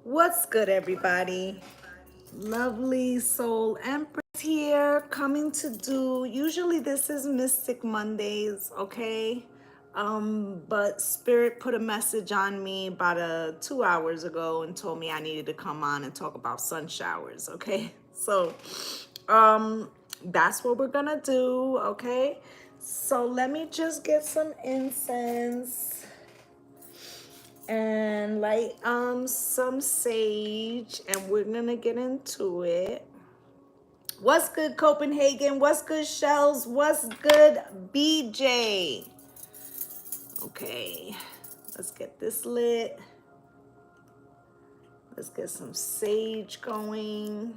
What's good, everybody? Lovely Soul Empress here, coming to do, usually this is Mystic Mondays, okay? But Spirit put a message on me about 2 hours ago and told me I needed to come on and talk about sun showers, okay? So, that's what we're gonna do, okay? So let me just get some incense and light some sage, and we're gonna get into it. What's good, Copenhagen? What's good, Shells? What's good, BJ? Okay, let's get this lit. Let's get some sage going.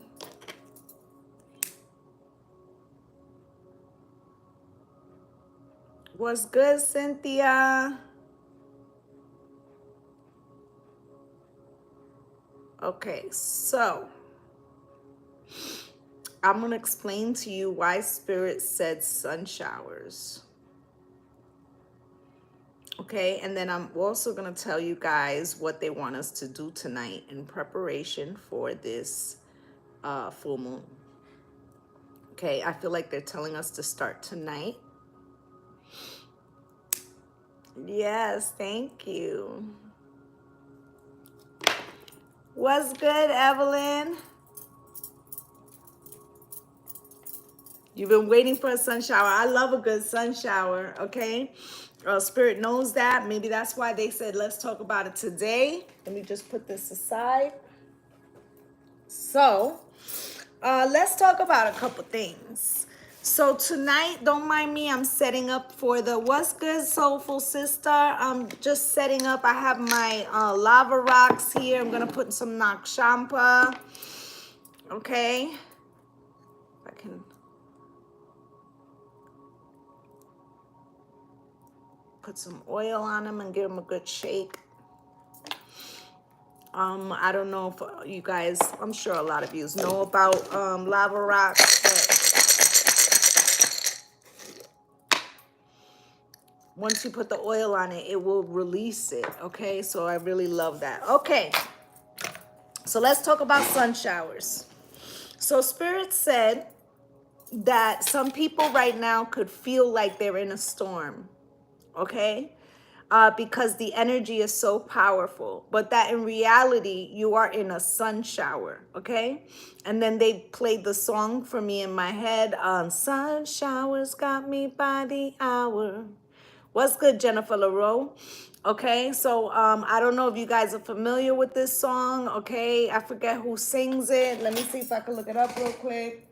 What's good, Cynthia? Okay, so I'm gonna explain to you why Spirit said sun showers. Okay, and then I'm also going to tell you guys what they want us to do tonight in preparation for this full moon. Okay, I feel like they're telling us to start tonight. Yes, thank you. What's good, Evelyn? You've been waiting for a sun shower. I love a good sun shower, okay? Spirit knows that. Maybe that's why they said, let's talk about it today. Let me just put this aside. So, let's talk about a couple things. So tonight, don't mind me, I'm setting up for the What's Good Soulful Sister. I'm just setting up. I have my lava rocks here. I'm going to put some Nakshampa. Okay. If I can put some oil on them and give them a good shake. I don't know if you guys, I'm sure a lot of you know about lava rocks, but once you put the oil on it, it will release it, okay? So I really love that. Okay, so let's talk about sun showers. So Spirit said that some people right now could feel like they're in a storm, okay? Because the energy is so powerful, but that in reality, you are in a sun shower, okay? And then they played the song for me in my head, sun showers got me by the hour. What's good, Jennifer LaRoe? Okay, so I don't know if you guys are familiar with this song, okay? I forget who sings it. Let me see if I can look it up real quick,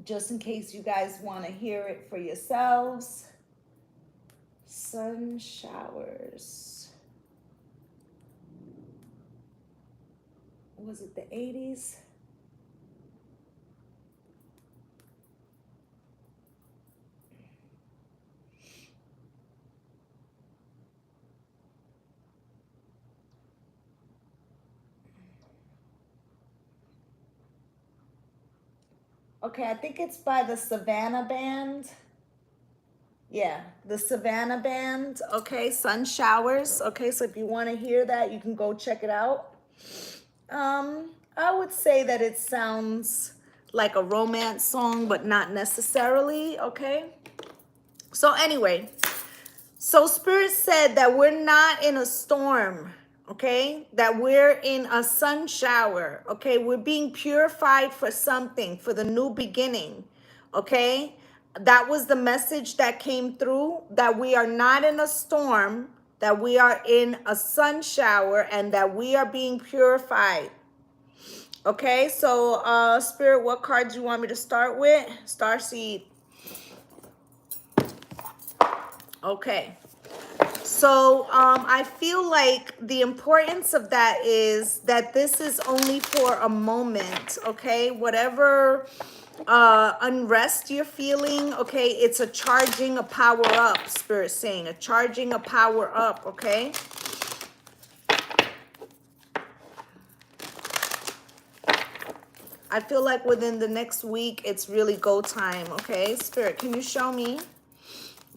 just in case you guys want to hear it for yourselves. Sun showers. Was it the 80s? Okay, I think it's by the Savannah Band. Yeah, the Savannah Band. Okay, sun showers. Okay, so if you want to hear that, you can go check it out. I would say that it sounds like a romance song, but not necessarily, okay? So anyway, so Spirit said that we're not in a storm, okay? That we're in a sun shower, okay? We're being purified for something, for the new beginning, okay? That was the message that came through, that we are not in a storm, that we are in a sun shower, and that we are being purified. Okay, so Spirit, what cards you want me to start with? Starseed. Okay. So I feel like the importance of that is that this is only for a moment, okay? Whatever unrest you're feeling, okay? It's a charging, a power up, Spirit saying, a charging, a power up, okay? I feel like within the next week, it's really go time, okay? Spirit, can you show me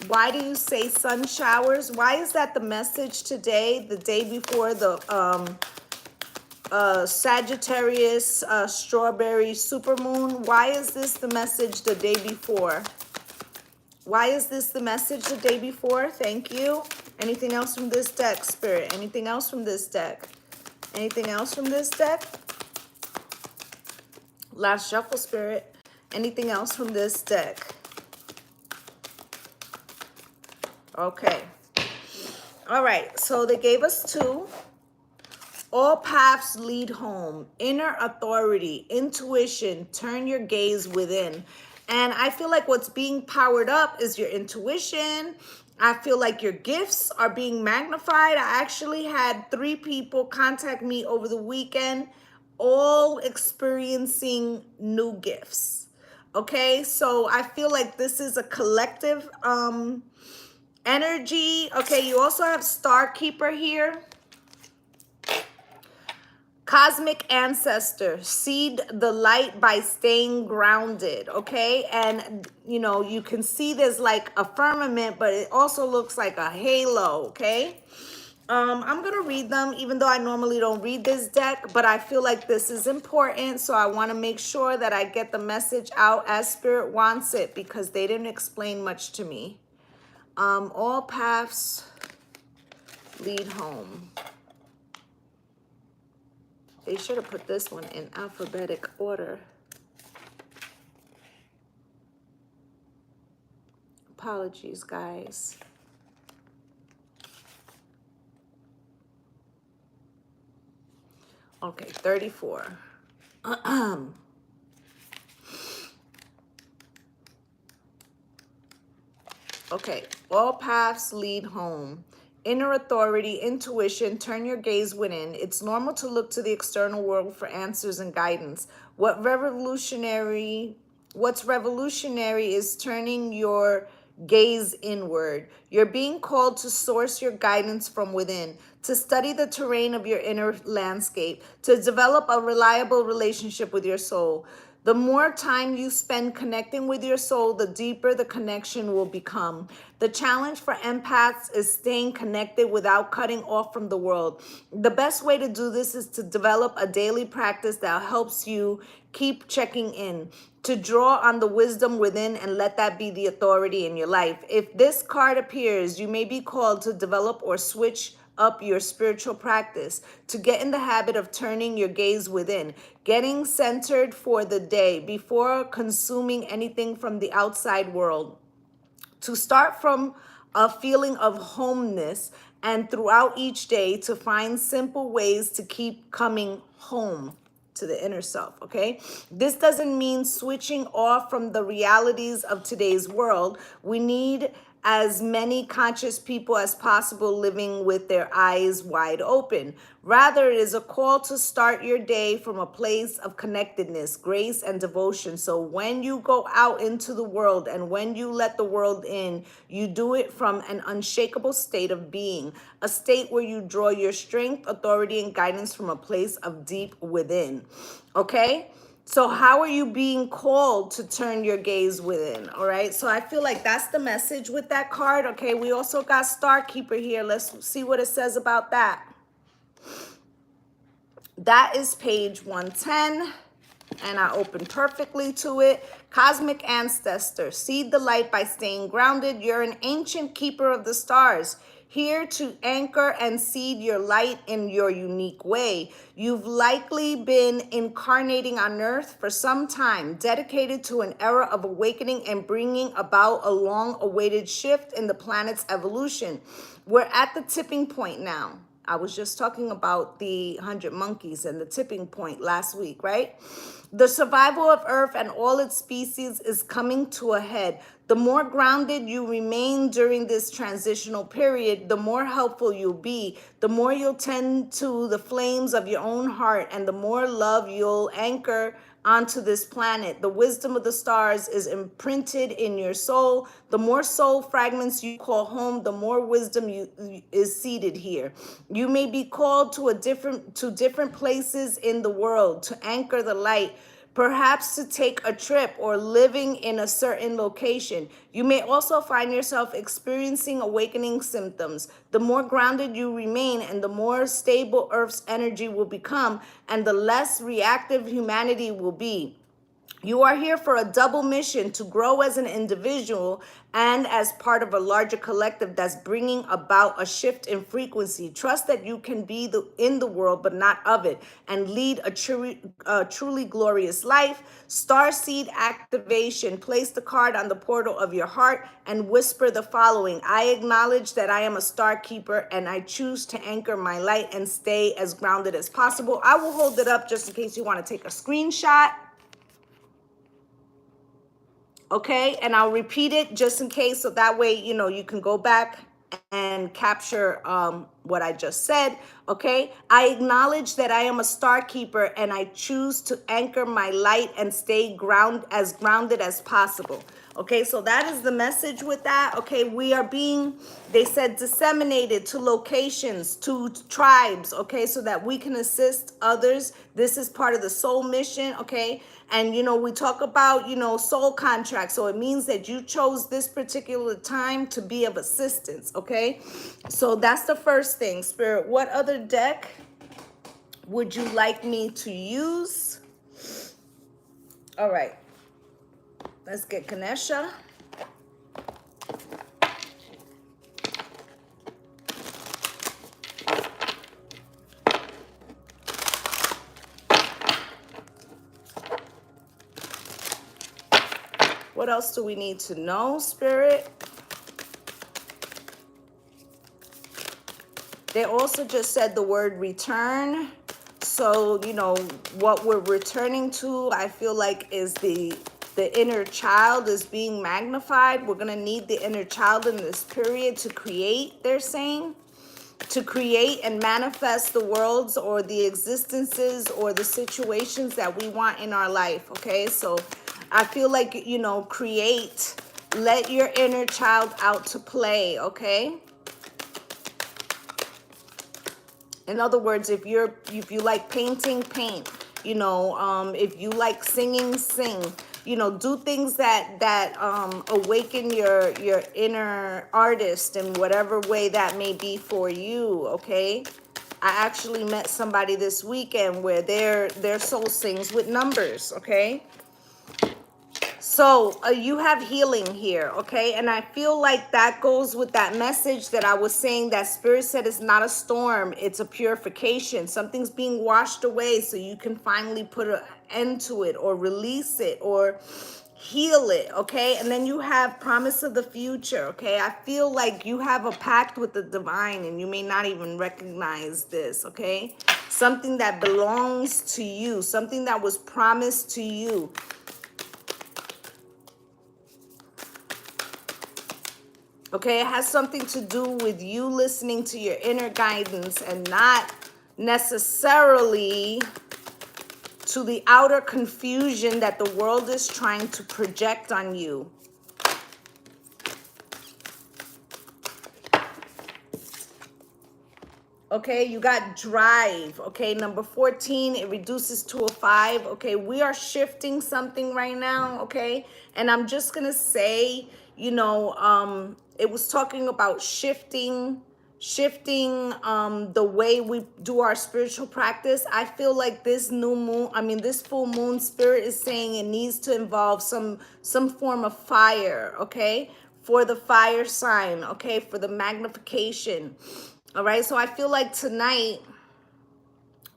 Why do you say sun showers? Why is that the message today, the day before the Sagittarius strawberry supermoon? Why is this the message the day before? Why is this the message the day before? Thank you. Anything else from this deck, Spirit? Anything else from this deck? Anything else from this deck? Last shuffle, Spirit. Anything else from this deck? Okay. All right. So they gave us two. All paths lead home. Inner authority, intuition, turn your gaze within. And I feel like what's being powered up is your intuition. I feel like your gifts are being magnified. I actually had 3 people contact me over the weekend, all experiencing new gifts. Okay, so I feel like this is a collective energy. Okay, you also have Star Keeper here. Cosmic ancestor, seed the light by staying grounded, okay? And, you know, you can see there's like a firmament, but it also looks like a halo, okay? I'm going to read them, even though I normally don't read this deck, but I feel like this is important, so I want to make sure that I get the message out as Spirit wants it, because they didn't explain much to me. All paths lead home. They should have put this one in alphabetic order. Apologies, guys. Okay, 34. Okay, all paths lead home. Inner authority, intuition, turn your gaze within. It's normal to look to the external world for answers and guidance. What's revolutionary is turning your gaze inward. You're being called to source your guidance from within, to study the terrain of your inner landscape, to develop a reliable relationship with your soul. The more time you spend connecting with your soul, the deeper the connection will become. The challenge for empaths is staying connected without cutting off from the world. The best way to do this is to develop a daily practice that helps you keep checking in, to draw on the wisdom within and let that be the authority in your life. If this card appears, you may be called to develop or switch up your spiritual practice, to get in the habit of turning your gaze within, getting centered for the day before consuming anything from the outside world, to start from a feeling of homeness, and throughout each day to find simple ways to keep coming home to the inner self, okay? This doesn't mean switching off from the realities of today's world. We need as many conscious people as possible living with their eyes wide open. Rather, it is a call to start your day from a place of connectedness, grace, and devotion. So when you go out into the world and when you let the world in, you do it from an unshakable state of being, a state where you draw your strength, authority, and guidance from a place of deep within. Okay? So how are you being called to turn your gaze within? All right. So I feel like that's the message with that card. Okay. We also got Star Keeper here. Let's see what it says about that. That is page 110. And I opened perfectly to it. Cosmic ancestor, seed the light by staying grounded. You're an ancient keeper of the stars, here to anchor and seed your light in your unique way. You've likely been incarnating on Earth for some time, dedicated to an era of awakening and bringing about a long-awaited shift in the planet's evolution. We're at the tipping point now. I was just talking about the 100 monkeys and the tipping point last week, right? The survival of Earth and all its species is coming to a head. The more grounded you remain during this transitional period, the more helpful you'll be, the more you'll tend to the flames of your own heart, and the more love you'll anchor onto this planet. The wisdom of the stars is imprinted in your soul. The more soul fragments you call home, the more wisdom is seated here. You may be called to different places in the world to anchor the light, perhaps to take a trip or living in a certain location. You may also find yourself experiencing awakening symptoms. The more grounded you remain and the more stable Earth's energy will become, and the less reactive humanity will be. You are here for a double mission: to grow as an individual and as part of a larger collective that's bringing about a shift in frequency. Trust that you can be in the world, but not of it, and lead a truly glorious life. Starseed activation. Place the card on the portal of your heart and whisper the following: I acknowledge that I am a star keeper and I choose to anchor my light and stay as grounded as possible. I will hold it up just in case you want to take a screenshot. Okay, and I'll repeat it just in case, so that way, you know, you can go back and capture what I just said. Okay, I acknowledge that I am a star keeper and I choose to anchor my light and stay grounded as possible. Okay, so that is the message with that. Okay, we are being, they said, disseminated to locations, to tribes, okay, so that we can assist others. This is part of the soul mission, okay? And, you know, we talk about, you know, soul contracts. So it means that you chose this particular time to be of assistance, okay? So that's the first thing. Spirit, what other deck would you like me to use? All right. Let's get Ganesha. What else do we need to know, Spirit? They also just said the word return. So, you know, what we're returning to, I feel like, is the inner child is being magnified. We're going to need the inner child in this period to create, they're saying. To create and manifest the worlds or the existences or the situations that we want in our life, okay? So I feel like, you know, create, let your inner child out to play, okay? In other words, if you like painting, paint. You know, if you like singing, sing. You know, do things that awaken your inner artist in whatever way that may be for you. Okay, I actually met somebody this weekend where their soul sings with numbers. Okay. So you have healing here, okay? And I feel like that goes with that message that I was saying, that Spirit said it's not a storm, it's a purification. Something's being washed away so you can finally put an end to it or release it or heal it, okay? And then you have promise of the future, okay? I feel like you have a pact with the divine and you may not even recognize this, okay? Something that belongs to you, something that was promised to you. Okay, it has something to do with you listening to your inner guidance and not necessarily to the outer confusion that the world is trying to project on you. Okay, you got drive. Okay, number 14, it reduces to a 5. Okay, we are shifting something right now. Okay, and I'm just gonna say, you know, it was talking about shifting the way we do our spiritual practice. I feel like this new moon, this full moon, Spirit is saying it needs to involve some form of fire. Okay, for the fire sign. Okay, for the magnification. All right, so I feel like tonight,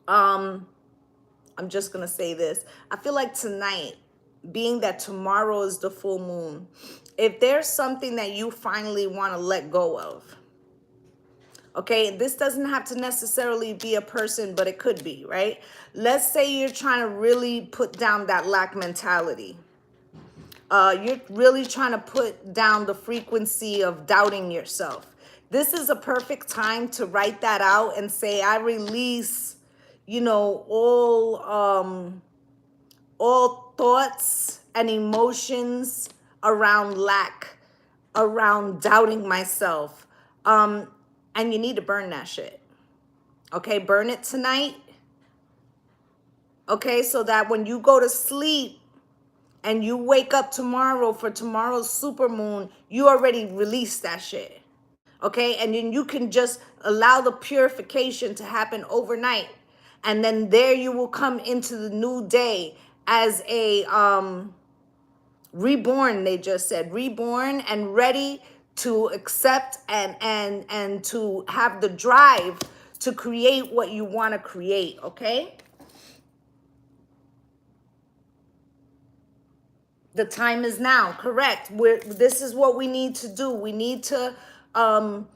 I'm just gonna say this. I feel like tonight, being that tomorrow is the full moon, if there's something that you finally want to let go of, okay, this doesn't have to necessarily be a person, but it could be, right? Let's say you're trying to really put down that lack mentality. You're really trying to put down the frequency of doubting yourself. This is a perfect time to write that out and say, I release, you know, all thoughts and emotions around lack, around doubting myself. And you need to burn that shit. Okay, burn it tonight. Okay, so that when you go to sleep and you wake up tomorrow for tomorrow's supermoon, you already released that shit. Okay, and then you can just allow the purification to happen overnight. And then there you will come into the new day as a reborn, they just said, reborn and ready to accept and to have the drive to create what you want to create, okay? The time is now, correct. This is what we need to do. We need to, and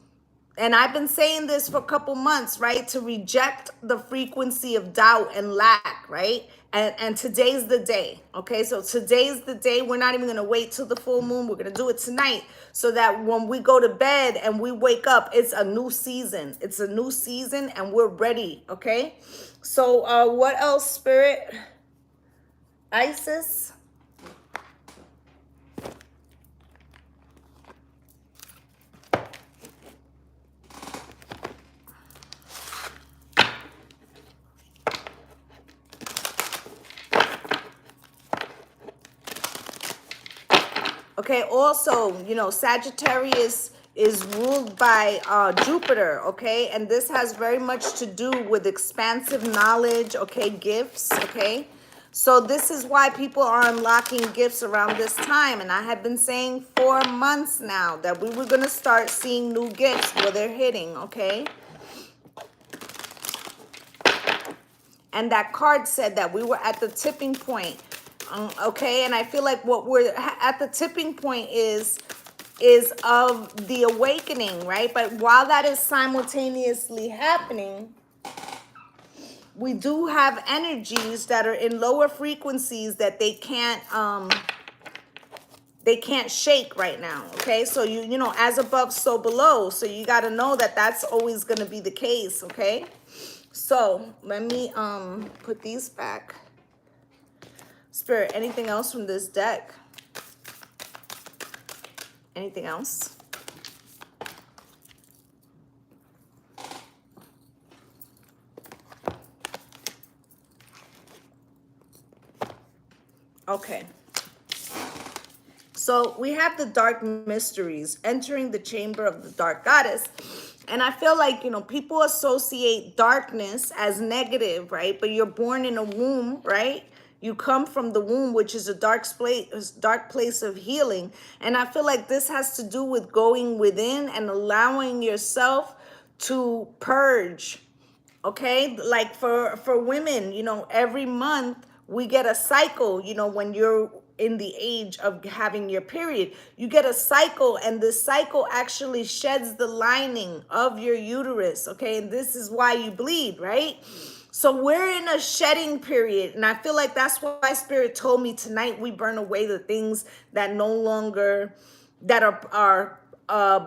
I've been saying this for a couple months, right? To reject the frequency of doubt and lack, right? And today's the day, okay? So today's the day. We're not even going to wait till the full moon. We're going to do it tonight so that when we go to bed and we wake up, it's a new season. It's a new season and we're ready, okay? So what else, Spirit? Isis? Okay, also, you know, Sagittarius is ruled by Jupiter, okay? And this has very much to do with expansive knowledge, okay, gifts, okay? So this is why people are unlocking gifts around this time. And I have been saying for months now that we were going to start seeing new gifts where they're hitting, okay? And that card said that we were at the tipping point. Okay, and I feel like what we're at the tipping point is of the awakening, right? But while that is simultaneously happening, we do have energies that are in lower frequencies that they can't shake right now. Okay, so you know, as above, so below. So you got to know that that's always going to be the case. Okay, so let me put these back. Spirit, anything else from this deck? Anything else? Okay. So we have the dark mysteries, entering the chamber of the dark goddess. And I feel like, you know, people associate darkness as negative, right? But you're born in a womb, right? You come from the womb, which is a dark place of healing. And I feel like this has to do with going within and allowing yourself to purge. Okay, like for women, you know, every month we get a cycle. You know, when you're in the age of having your period, you get a cycle, and this cycle actually sheds the lining of your uterus. Okay, and this is why you bleed, right? So we're in a shedding period, and I feel like that's why Spirit told me tonight we burn away the things that no longer, that are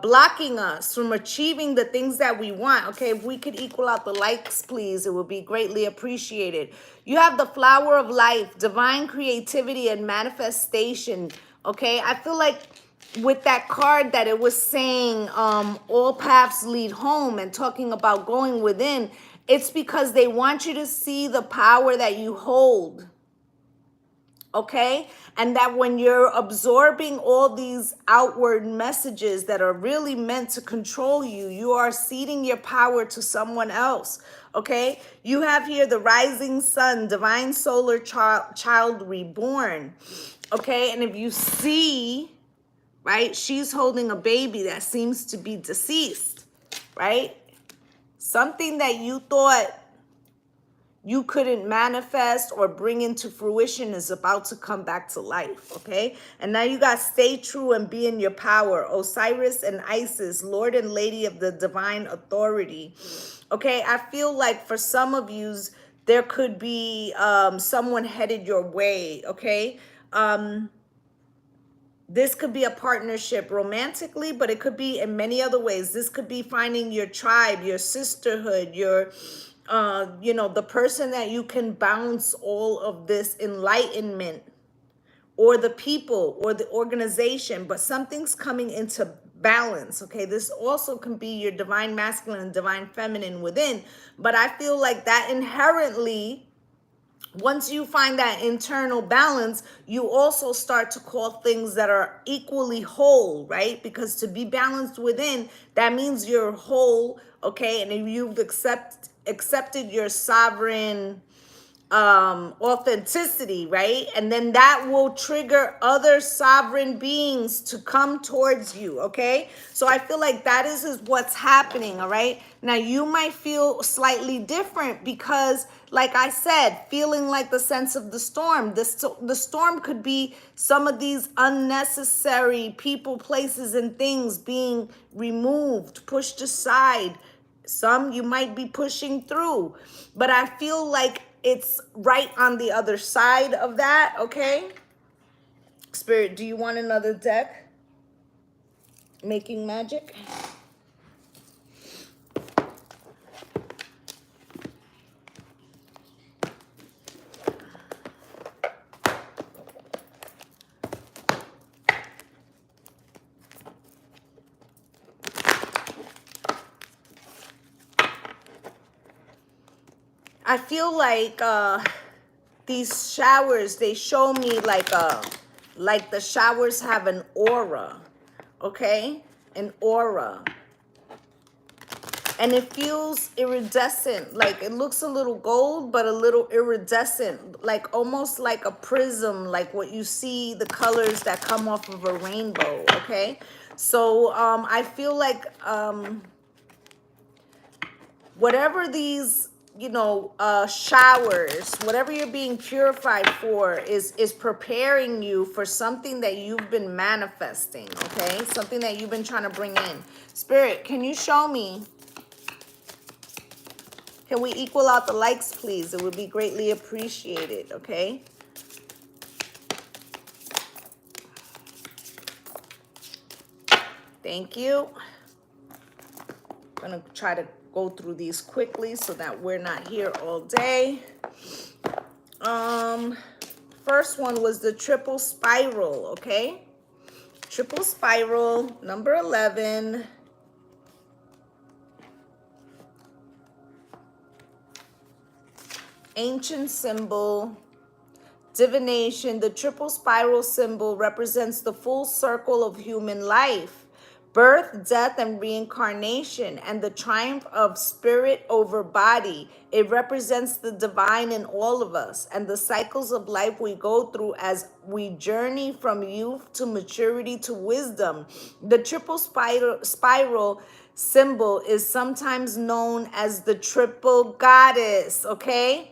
blocking us from achieving the things that we want. Okay, if we could equal out the likes, please, it would be greatly appreciated. You have the flower of life, divine creativity and manifestation. Okay, I feel like with that card that it was saying all paths lead home and talking about going within, it's because they want you to see the power that you hold. Okay, and that when you're absorbing all these outward messages that are really meant to control you, you are ceding your power to someone else. Okay, you have here the rising sun, divine solar child reborn. Okay, and if you see, right, she's holding a baby that seems to be deceased, right? Something that you thought you couldn't manifest or bring into fruition is about to come back to life, okay? And now you got stay true and be in your power. Osiris and Isis, Lord and Lady of the divine authority. Okay, I feel like for some of you, there could be someone headed your way, okay? This could be a partnership romantically, but it could be in many other ways. This could be finding your tribe, your sisterhood, your you know, the person that you can bounce all of this enlightenment, or the people or the organization, but something's coming into balance. Okay, this also can be your divine masculine and divine feminine within, but I feel like that inherently Once you find that internal balance, you also start to call things that are equally whole, right? Because to be balanced within, that means you're whole, okay? And if you've accepted your sovereign authenticity, right? And then that will trigger other sovereign beings to come towards you, okay? So I feel like that is what's happening, all right? Now you might feel slightly different because, like I said, feeling like the sense of the storm. The storm could be some of these unnecessary people, places, and things being removed, pushed aside. Some you might be pushing through, but I feel like it's right on the other side of that, okay? Spirit, do you want another deck? Making magic? I feel like these showers, they show me like the showers have an aura, okay? An aura. And it feels iridescent, like it looks a little gold, but a little iridescent, like almost like a prism, like what you see, the colors that come off of a rainbow, okay? So I feel like whatever these, you know, showers, whatever you're being purified for is preparing you for something that you've been manifesting, okay? Something that you've been trying to bring in. Spirit, can you show me? Can we equal out the likes, please? It would be greatly appreciated, okay? Thank you. I'm going to try to go through these quickly so that we're not here all day. First one was the triple spiral, okay? Triple spiral, number 11. Ancient symbol. Divination. The triple spiral symbol represents the full circle of human life. Birth, death, and reincarnation, and the triumph of spirit over body. It represents the divine in all of us and the cycles of life we go through as we journey from youth to maturity to wisdom. The triple spiral symbol is sometimes known as the triple goddess, okay?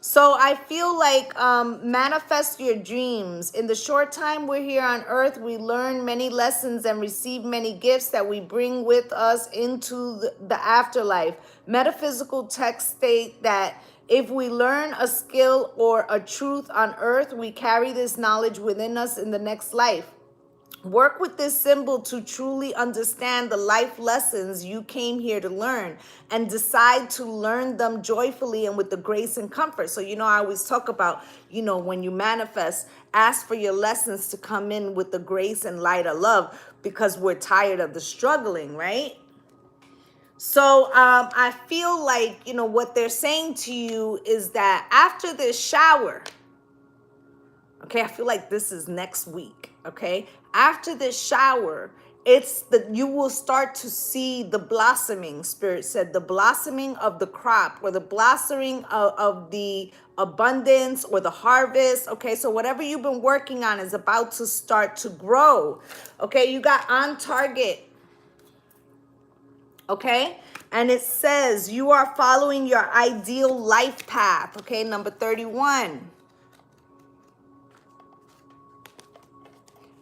So I feel like manifest your dreams. In the short time we're here on earth, we learn many lessons and receive many gifts that we bring with us into the afterlife. Metaphysical texts state that if we learn a skill or a truth on earth, we carry this knowledge within us in the next life. Work with this symbol to truly understand the life lessons you came here to learn and decide to learn them joyfully and with the grace and comfort. So, you know, I always talk about, you know, when you manifest, ask for your lessons to come in with the grace and light of love because we're tired of the struggling, right? So I feel like, you know, what they're saying to you is that after this shower, okay, I feel like this is next week, okay? After this shower, it's that you will start to see the blossoming, Spirit said, the blossoming of the crop or the blossoming of the abundance or the harvest, okay? So whatever you've been working on is about to start to grow, okay? You got on target, okay? And it says you are following your ideal life path, okay? Number 31.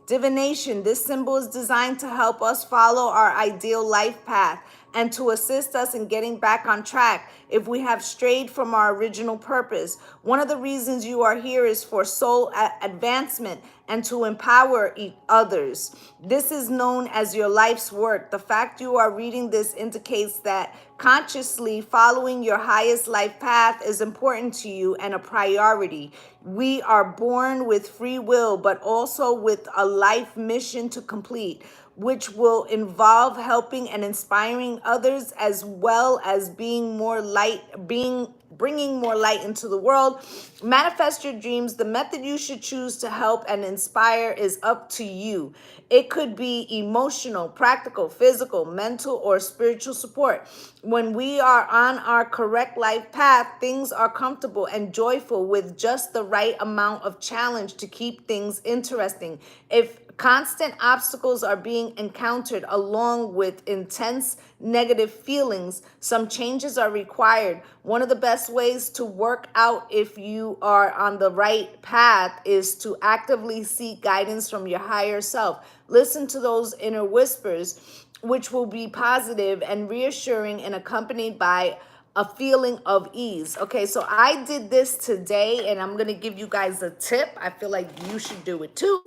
Divination. This symbol is designed to help us follow our ideal life path and to assist us in getting back on track if we have strayed from our original purpose. One of the reasons you are here is for soul advancement and to empower others. This is known as your life's work. The fact you are reading this indicates that consciously following your highest life path is important to you and a priority. We are born with free will, but also with a life mission to complete. which will involve helping and inspiring others, as well as bringing more light into the world. Manifest your dreams. The method you should choose to help and inspire is up to you. It could be emotional, practical, physical, mental, or spiritual support. When we are on our correct life path, things are comfortable and joyful with just the right amount of challenge to keep things interesting. If constant obstacles are being encountered along with intense negative feelings, some changes are required. One of the best ways to work out if you are on the right path is to actively seek guidance from your higher self. Listen to those inner whispers, which will be positive and reassuring and accompanied by a feeling of ease. Okay, so I did this today and I'm going to give you guys a tip. I feel like you should do it too.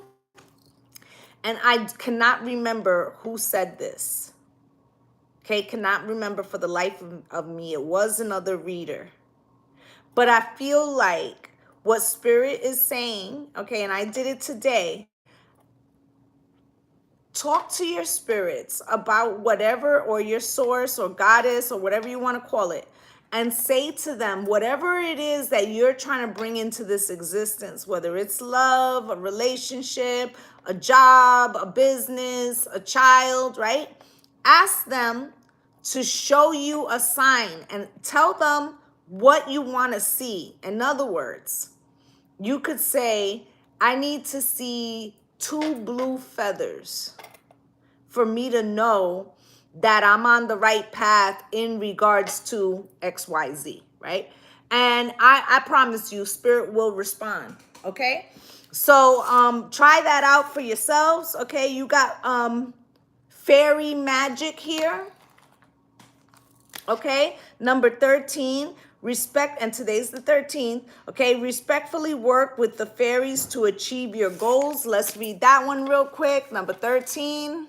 And I cannot remember who said this. Okay, cannot remember for the life of me. It was another reader. But I feel like what Spirit is saying, okay, and I did it today. Talk to your spirits about whatever, or your source or goddess or whatever you want to call it, and say to them whatever it is that you're trying to bring into this existence, whether it's love, a relationship, a job, a business, a child, right? Ask them to show you a sign and tell them what you want to see. In other words, you could say, I need to see 2 blue feathers for me to know that I'm on the right path in regards to XYZ, right? And I promise you, Spirit will respond, okay? So try that out for yourselves, okay? You got fairy magic here, okay? Number 13, respect, and today's the 13th, okay? Respectfully work with the fairies to achieve your goals. Let's read that one real quick. Number 13.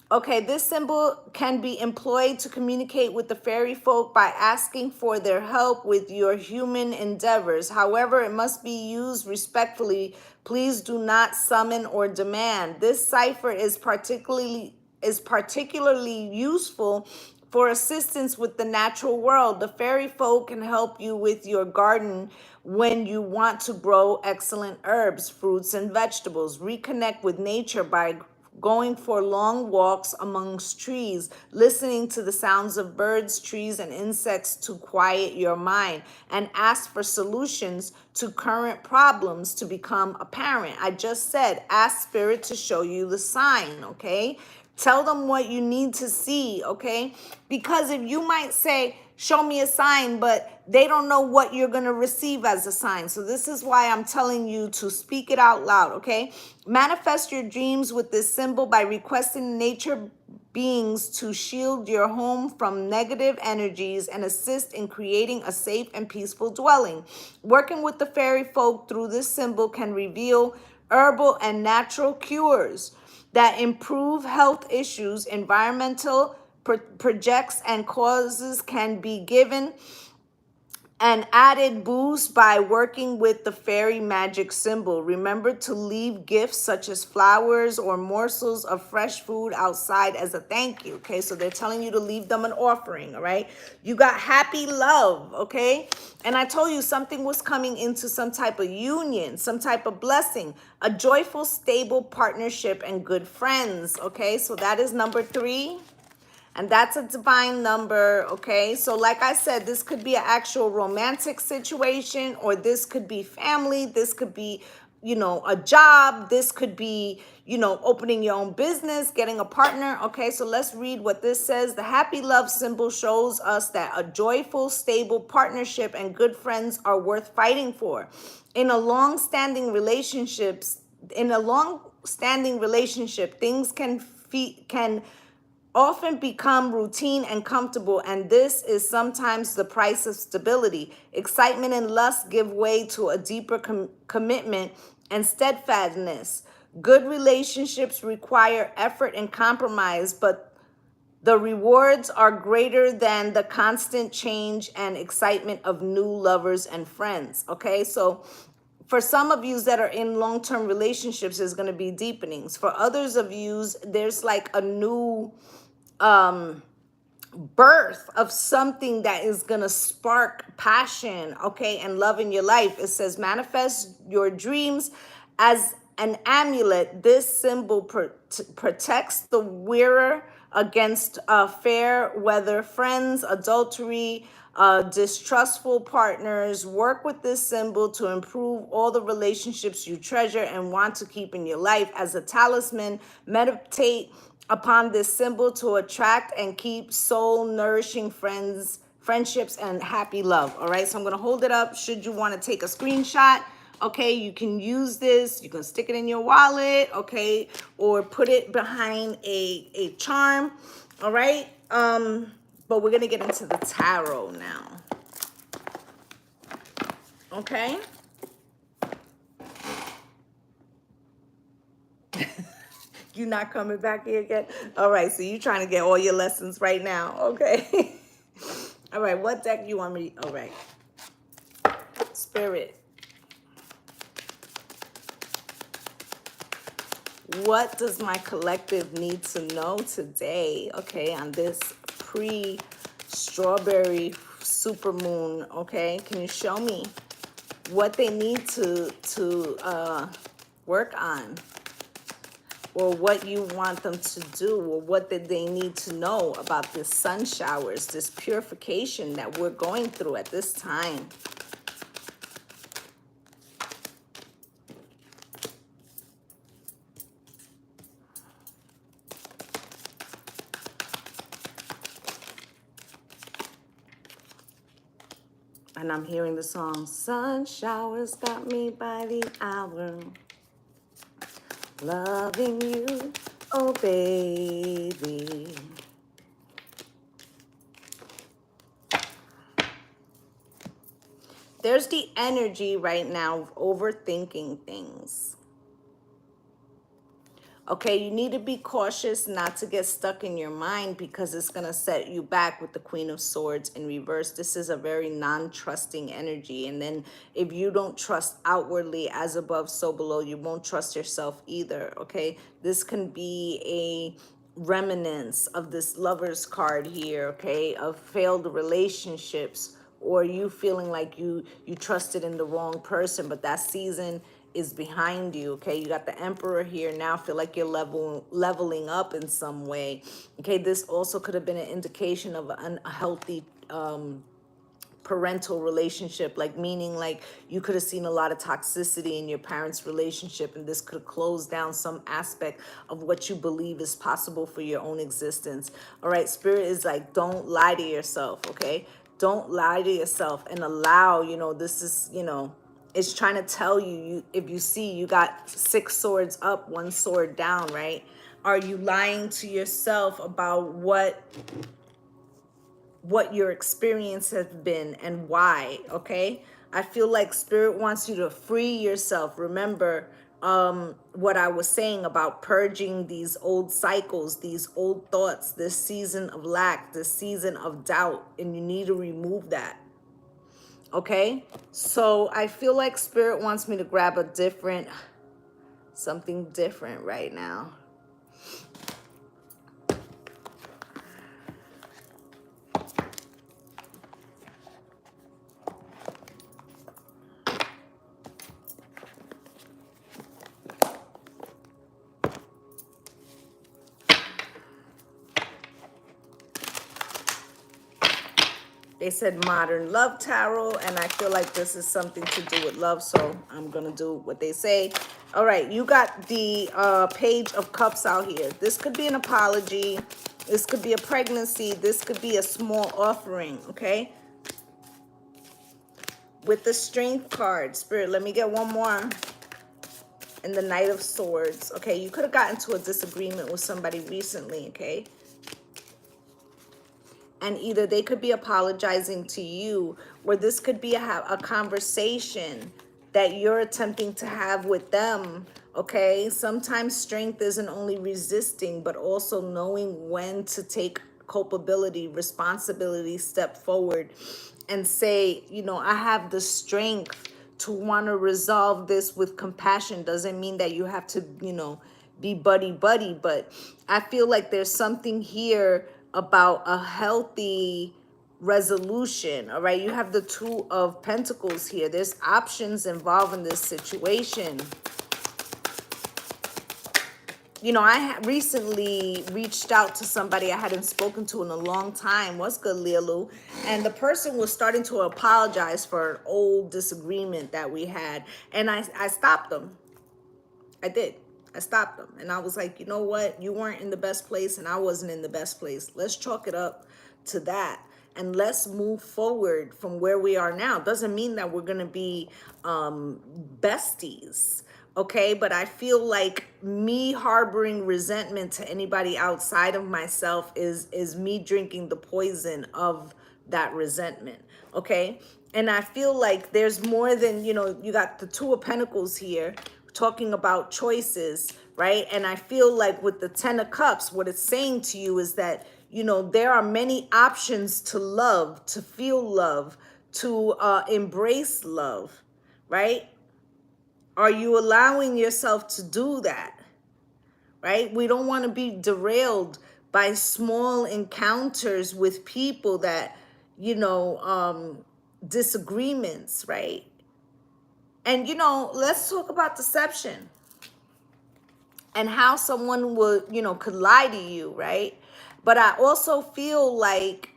Okay, this symbol can be employed to communicate with the fairy folk by asking for their help with your human endeavors. However, it must be used respectfully. Please do not summon or demand. This cipher is particularly useful for assistance with the natural world. The fairy folk can help you with your garden when you want to grow excellent herbs, fruits, and vegetables. Reconnect with nature by going for long walks amongst trees, listening to the sounds of birds, trees, and insects to quiet your mind, and ask for solutions to current problems to become apparent. I just said, ask Spirit to show you the sign, okay? Tell them what you need to see, okay? Because if you might say, show me a sign, but they don't know what you're going to receive as a sign. So this is why I'm telling you to speak it out loud, okay? Manifest your dreams with this symbol by requesting nature beings to shield your home from negative energies and assist in creating a safe and peaceful dwelling. Working with the fairy folk through this symbol can reveal herbal and natural cures that improve health issues. Environmental projects and causes can be given an added boost by working with the fairy magic symbol. Remember to leave gifts such as flowers or morsels of fresh food outside as a thank you. Okay, so they're telling you to leave them an offering. All right, you got happy love. Okay, and I told you something was coming into some type of union, some type of blessing, a joyful, stable partnership, and good friends. Okay, so that is number 3. And that's a divine number, okay? So like I said, this could be an actual romantic situation, or this could be family. This could be, you know, a job. This could be, you know, opening your own business, getting a partner, okay? So let's read what this says. The happy love symbol shows us that a joyful, stable partnership and good friends are worth fighting for. In a long-standing relationship, things can often become routine and comfortable, and this is sometimes the price of stability. Excitement and lust give way to a deeper commitment and steadfastness. Good relationships require effort and compromise, but The rewards are greater than the constant change and excitement of new lovers and friends. Okay, so for some of you that are in long-term relationships, there's going to be deepenings. For others of you, there's like a new birth of something that is going to spark passion, okay, and love in your life. It says manifest your dreams as an amulet. This symbol protects the wearer against fair weather friends, adultery, distrustful partners. Work with this symbol to improve all the relationships you treasure and want to keep in your life. As a talisman, meditate upon this symbol to attract and keep soul nourishing friendships and happy love. All right, so I'm gonna hold it up. Should you want to take a screenshot, okay, you can use this. You can stick it in your wallet, okay, or put it behind a charm. All right, but we're gonna get into the tarot now. Okay. You not coming back here again? All right, so you trying to get all your lessons right now, okay? All right, what deck you want me? All right. Spirit. What does my collective need to know today, okay, on this pre-strawberry supermoon, okay? Can you show me what they need to work on? Or what you want them to do, or what did they need to know about this sun showers, this purification that we're going through at this time. And I'm hearing the song, sun showers got me by the hour, loving you, oh baby. There's the energy right now of overthinking things. Okay, you need to be cautious not to get stuck in your mind because it's going to set you back with the Queen of Swords in reverse. This is a very non-trusting energy. And then if you don't trust outwardly, as above, so below, you won't trust yourself either, okay? This can be a remnants of this Lover's card here, okay, of failed relationships, or you feeling like you trusted in the wrong person, but that season is behind you, okay? You got the Emperor here now. Feel like you're leveling up in some way, okay? This also could have been an indication of an unhealthy parental relationship, like meaning like you could have seen a lot of toxicity in your parents' relationship, and this could have closed down some aspect of what you believe is possible for your own existence. All right, Spirit is like, don't lie to yourself, okay? Don't lie to yourself and allow, you know, this is, you know, it's trying to tell you, if you see you got 6 swords up, 1 sword down, right? Are you lying to yourself about what your experience has been and why, okay? I feel like Spirit wants you to free yourself. Remember what I was saying about purging these old cycles, these old thoughts, this season of lack, this season of doubt, and you need to remove that. Okay, so I feel like Spirit wants me to grab something different right now. They said modern love tarot, and I feel like this is something to do with love, so I'm gonna do what they say. All right, you got the Page of Cups out here. This could be an apology. This could be a pregnancy. This could be a small offering, okay? With the Strength card, Spirit, let me get one more. And the Knight of Swords, okay? You could have gotten to a disagreement with somebody recently, okay? And either they could be apologizing to you, or this could be a conversation that you're attempting to have with them, okay? Sometimes strength isn't only resisting, but also knowing when to take culpability, responsibility, step forward and say, you know, I have the strength to want to resolve this with compassion. Doesn't mean that you have to, you know, be buddy, but I feel like there's something here about a healthy resolution. All right, you have the Two of Pentacles here. There's options involved in this situation. You know, I recently reached out to somebody I hadn't spoken to in a long time. What's good, Lialu? And the person was starting to apologize for an old disagreement that we had. And I stopped them. I did. I stopped them. And I was like, you know what? You weren't in the best place and I wasn't in the best place. Let's chalk it up to that. And let's move forward from where we are now. Doesn't mean that we're going to be besties. Okay, but I feel like me harboring resentment to anybody outside of myself is me drinking the poison of that resentment. Okay, and I feel like there's more than, you know, you got the Two of Pentacles here talking about choices, right? And I feel like with the Ten of Cups, what it's saying to you is that, you know, there are many options to love, to feel love, to embrace love, right? Are you allowing yourself to do that, right? We don't want to be derailed by small encounters with people that, you know, disagreements, right? And, you know, let's talk about deception and how someone would, you know, could lie to you, right? But I also feel like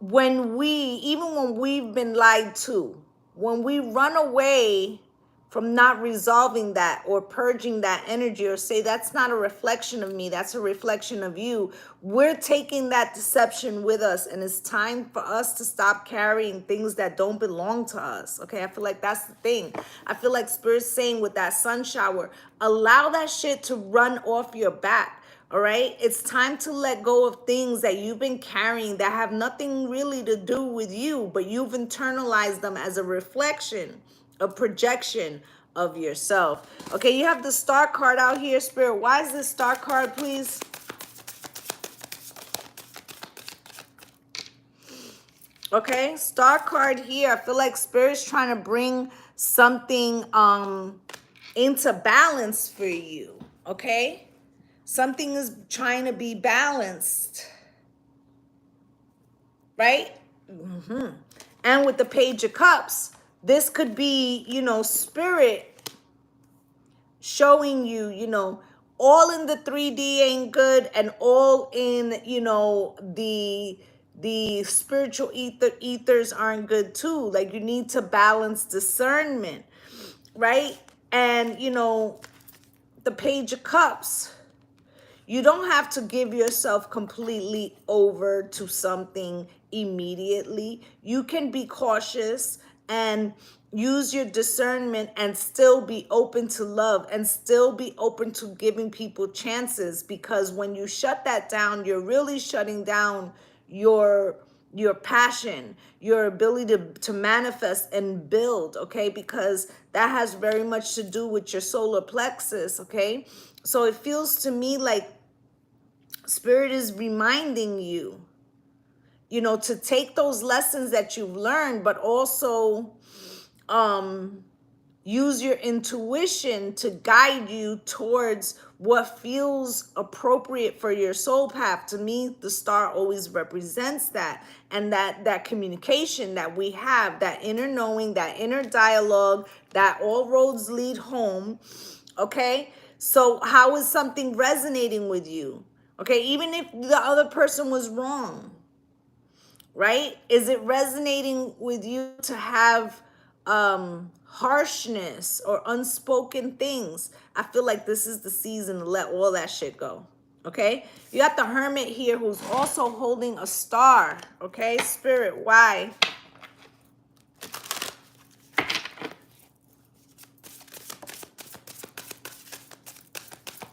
when we've been lied to, when we run away from not resolving that or purging that energy or say that's not a reflection of me, that's a reflection of you, we're taking that deception with us, and it's time for us to stop carrying things that don't belong to us. Okay, I feel like that's the thing. I feel like Spirit's saying with that sun shower, allow that shit to run off your back. All right, it's time to let go of things that you've been carrying that have nothing really to do with you, but you've internalized them as a reflection, a projection of yourself. Okay, you have the Star card out here, Spirit. Why is this Star card, please? Okay, Star card here. I feel like Spirit's trying to bring something into balance for you. Okay, something is trying to be balanced, right? And with the Page of Cups, this could be, you know, Spirit showing you, you know, all in the 3D ain't good, and all in, you know, the spiritual ethers aren't good too. Like, you need to balance discernment, right? And, you know, the Page of Cups, you don't have to give yourself completely over to something immediately. You can be cautious and use your discernment and still be open to love and still be open to giving people chances, because when you shut that down, you're really shutting down your passion, your ability to manifest and build, okay? Because that has very much to do with your solar plexus, okay? So it feels to me like Spirit is reminding you, you know, to take those lessons that you've learned, but also use your intuition to guide you towards what feels appropriate for your soul path. To me, the star always represents that. And that communication that we have, that inner knowing, that inner dialogue, that all roads lead home. Okay? So how is something resonating with you? Okay, even if the other person was wrong, right? Is it resonating with you to have harshness or unspoken things? I feel like this is the season to let all that shit go. Okay, you got the Hermit here who's also holding a star. Okay, Spirit, why?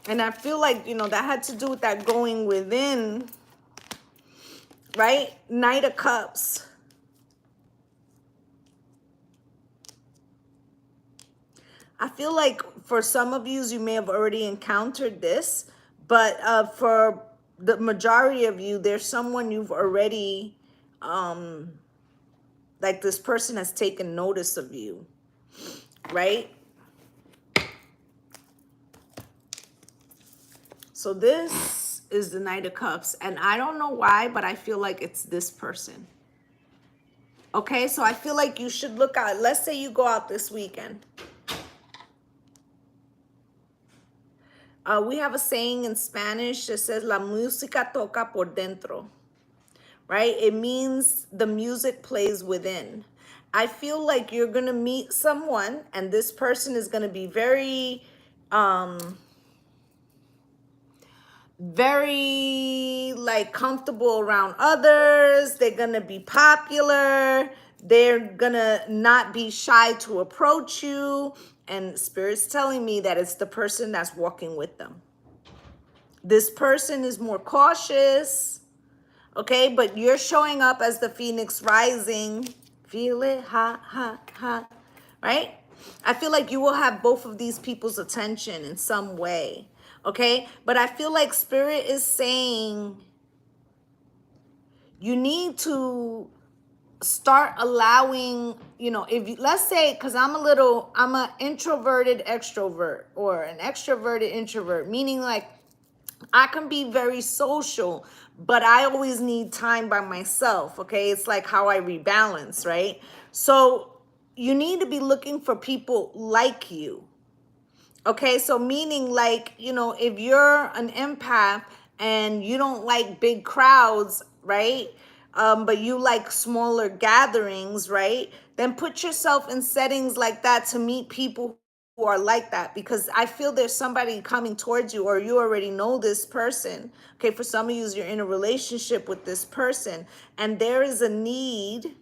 And I feel like, you know, that had to do with that going within, right? Knight of Cups. I feel like for some of you may have already encountered this, But for the majority of you, there's someone you've already, like this person has taken notice of you, right? So this is the Knight of Cups, and I don't know why, but I feel like it's this person. Okay, so I feel like you should look out. Let's say you go out this weekend. We have a saying in Spanish that says, La música toca por dentro, right? It means the music plays within. I feel like you're going to meet someone, and this person is going to be very, very like comfortable around others. They're going to be popular. They're going to not be shy to approach you. And Spirit's telling me that it's the person that's walking with them. This person is more cautious, okay? But you're showing up as the Phoenix Rising. Feel it, hot, hot, hot, right? I feel like you will have both of these people's attention in some way, okay? But I feel like Spirit is saying you need to start allowing, you know, if you, let's say, because I'm an introverted extrovert or an extroverted introvert, meaning like I can be very social, but I always need time by myself, okay? It's like how I rebalance, right? So you need to be looking for people like you, okay? So meaning like, you know, if you're an empath and you don't like big crowds, right? But you like smaller gatherings, right? Then put yourself in settings like that to meet people who are like that, because I feel there's somebody coming towards you, or you already know this person. Okay, for some of you, you're in a relationship with this person, and there is a need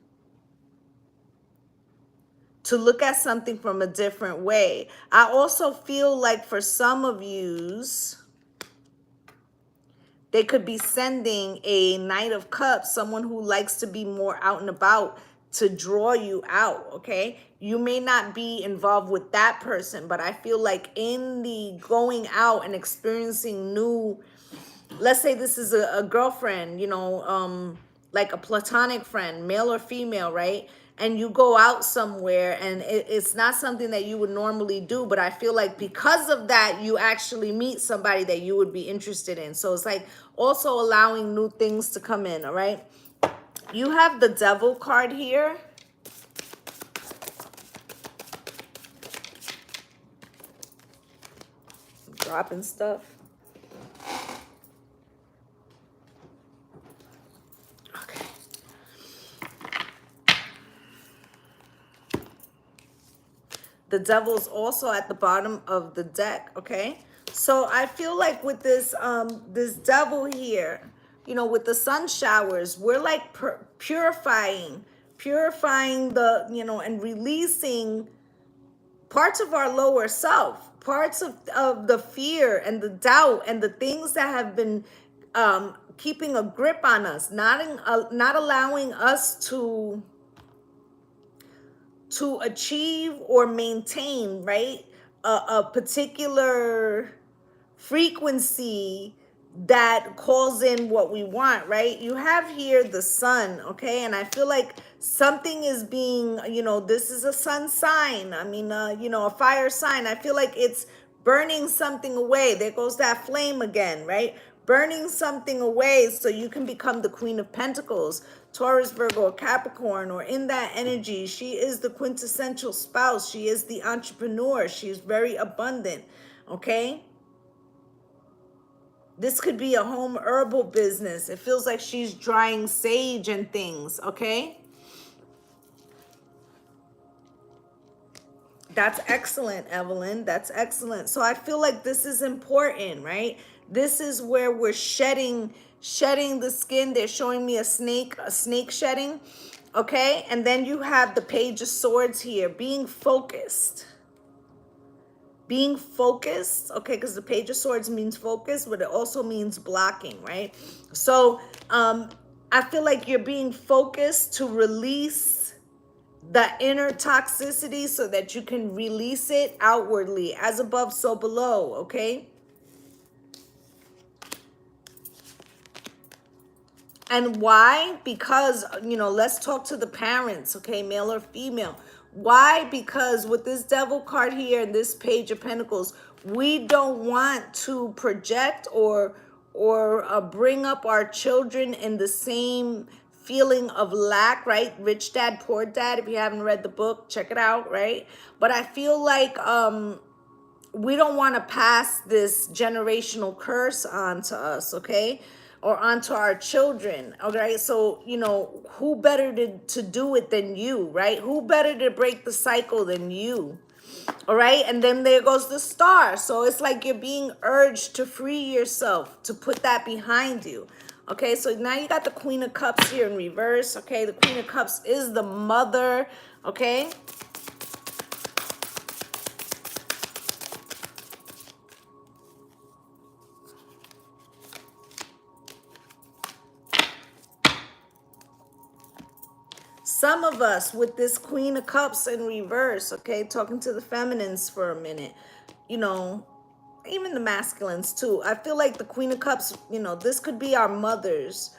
to look at something from a different way. I also feel like for some of yous, they could be sending a Knight of Cups, someone who likes to be more out and about, to draw you out, okay? You may not be involved with that person, but I feel like in the going out and experiencing new, let's say this is a girlfriend, you know, like a platonic friend, male or female, right? And you go out somewhere and it's not something that you would normally do, but I feel like because of that, you actually meet somebody that you would be interested in. So it's like also allowing new things to come in, all right? You have the Devil card here. Dropping stuff. Okay. The Devil's also at the bottom of the deck, okay? So I feel like with this this Devil here, you know, with the sun showers, we're like purifying the, you know, and releasing parts of our lower self, parts of the fear and the doubt and the things that have been keeping a grip on us, not allowing us to achieve or maintain, right, a particular frequency that calls in what we want, right? You have here the sun, okay? And I feel like something is being, you know, this is a sun sign. I mean, you know, a fire sign. I feel like it's burning something away. There goes that flame again, right? Burning something away so you can become the Queen of Pentacles, Taurus, Virgo, or Capricorn, or in that energy. She is the quintessential spouse. She is the entrepreneur. She's very abundant, okay? This could be a home herbal business. It feels like she's drying sage and things, okay? That's excellent, Evelyn. That's excellent. So I feel like this is important, right? This is where we're shedding the skin. They're showing me a snake shedding, okay? And then you have the Page of Swords here, being focused. Being focused, okay, because the Page of Swords means focus, but it also means blocking, right? So I feel like you're being focused to release the inner toxicity so that you can release it outwardly, as above, so below, okay? And why? Because, let's talk to the parents, okay, male or female. Why? Because with this devil card here and this page of pentacles, we don't want to project or bring up our children in the same feeling of lack, right? Rich Dad, Poor Dad. If you haven't read the book, check it out, right? But I feel like we don't want to pass this generational curse on to us, okay? Or onto our children, okay? So, who better to do it than you, right? Who better to break the cycle than you, all right? And then there goes the star. So it's like you're being urged to free yourself, to put that behind you. Okay, so now you got the Queen of Cups here in reverse, okay? The Queen of Cups is the mother, okay? Some of us with this Queen of Cups in reverse, okay, talking to the feminines for a minute, you know, even the masculines too. I feel like the Queen of Cups, this could be our mothers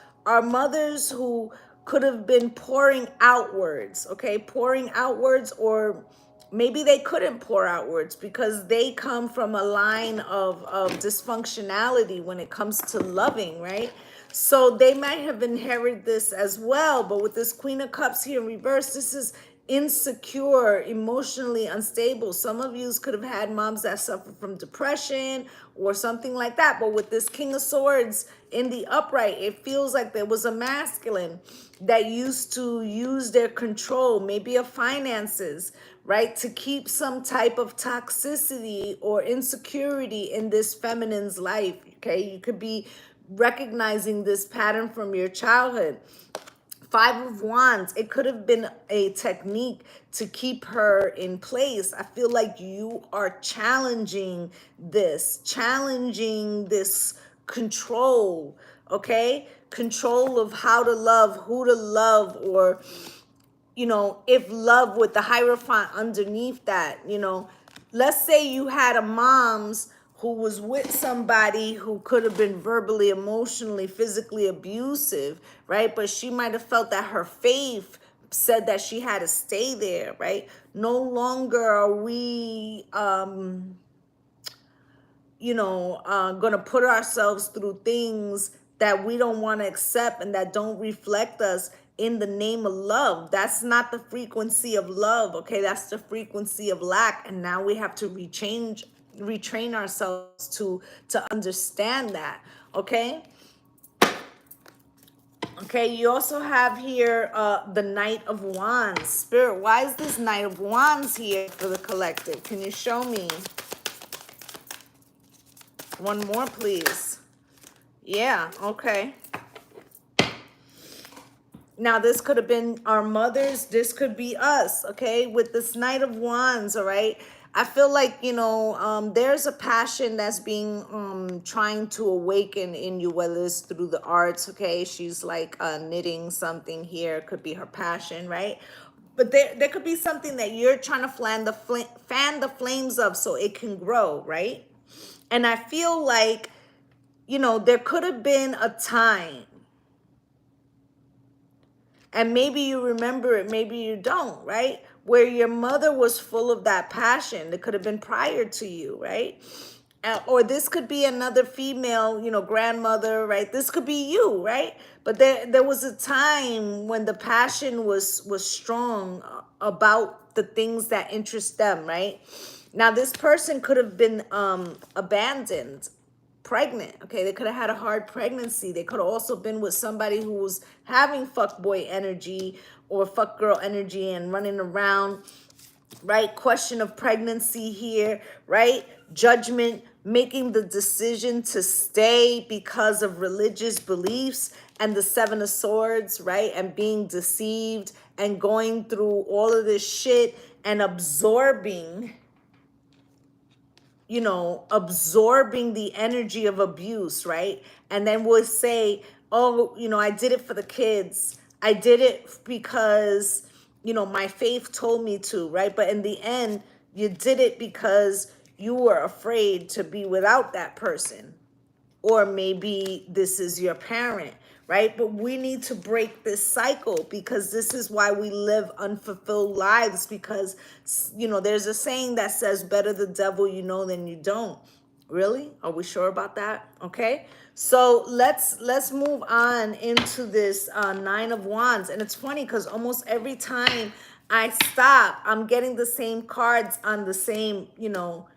who could have been pouring outwards, okay, pouring outwards, or maybe they couldn't pour outwards because they come from a line of dysfunctionality when it comes to loving, right? So they might have inherited this as well. But with this Queen of Cups here in reverse, this is insecure, emotionally unstable. Some of you could have had moms that suffer from depression or something like that. But with this King of Swords in the upright, it feels like there was a masculine that used to use their control, maybe of finances, right, to keep some type of toxicity or insecurity in this feminine's life. Okay, you could be recognizing this pattern from your childhood. Five of Wands, it could have been a technique to keep her in place. I feel like you are challenging this control, okay? Control of how to love, who to love, or, if love with the Hierophant underneath that, let's say you had a mom's who was with somebody who could have been verbally, emotionally, physically abusive, right? But she might have felt that her faith said that she had to stay there, right? No longer are we, going to put ourselves through things that we don't want to accept and that don't reflect us in the name of love. That's not the frequency of love, okay? That's the frequency of lack. And now we have to retrain ourselves to understand that, okay? Okay, you also have here the Knight of Wands. Spirit, why is this Knight of Wands here for the collective? Can you show me? One more, please. Yeah, okay. Now, this could have been our mothers. This could be us, okay? With this Knight of Wands, all right? I feel like, there's a passion that's being trying to awaken in you, whether it's through the arts, okay? She's like knitting something here. It could be her passion, right? But there could be something that you're trying to fan the flames of so it can grow, right? And I feel like, there could have been a time, and maybe you remember it, maybe you don't, right? Where your mother was full of that passion. It could have been prior to you, right? Or this could be another female, grandmother, right? This could be you, right? But there was a time when the passion was strong about the things that interest them, right? Now, this person could have been abandoned, pregnant, okay? They could have had a hard pregnancy. They could have also been with somebody who was having fuckboy energy or fuckgirl energy and running around, right? Question of pregnancy here, right? Judgment, making the decision to stay because of religious beliefs, and the Seven of Swords, right? And being deceived and going through all of this shit and absorbing absorbing the energy of abuse, right? And then we'll say, oh, I did it for the kids. I did it because, my faith told me to, right? But in the end, you did it because you were afraid to be without that person. Or maybe this is your parent, right? But we need to break this cycle, because this is why we live unfulfilled lives, because, you know, there's a saying that says, better the devil you know than you don't. Really? Are we sure about that? Okay. So let's move on into this Nine of Wands. And it's funny because almost every time I stop, I'm getting the same cards on the same, you know,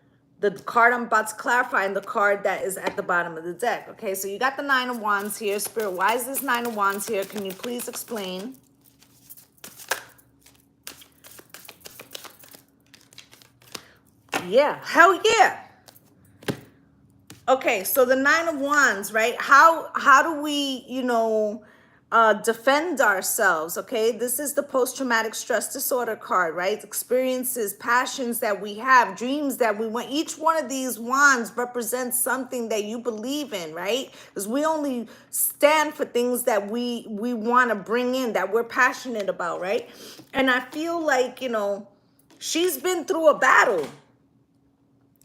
the card I'm about to clarify and the card that is at the bottom of the deck. Okay, so you got the Nine of Wands here. Spirit, why is this Nine of Wands here? Can you please explain? Yeah, hell yeah. Okay, so the Nine of Wands, right? How do we, you know, defend ourselves? Okay, this is the post-traumatic stress disorder card, right? Experiences, passions that we have, dreams that we want. Each one of these wands represents something that you believe in, right? Because we only stand for things that we want to bring in, that we're passionate about, right? And I feel like, you know, she's been through a battle,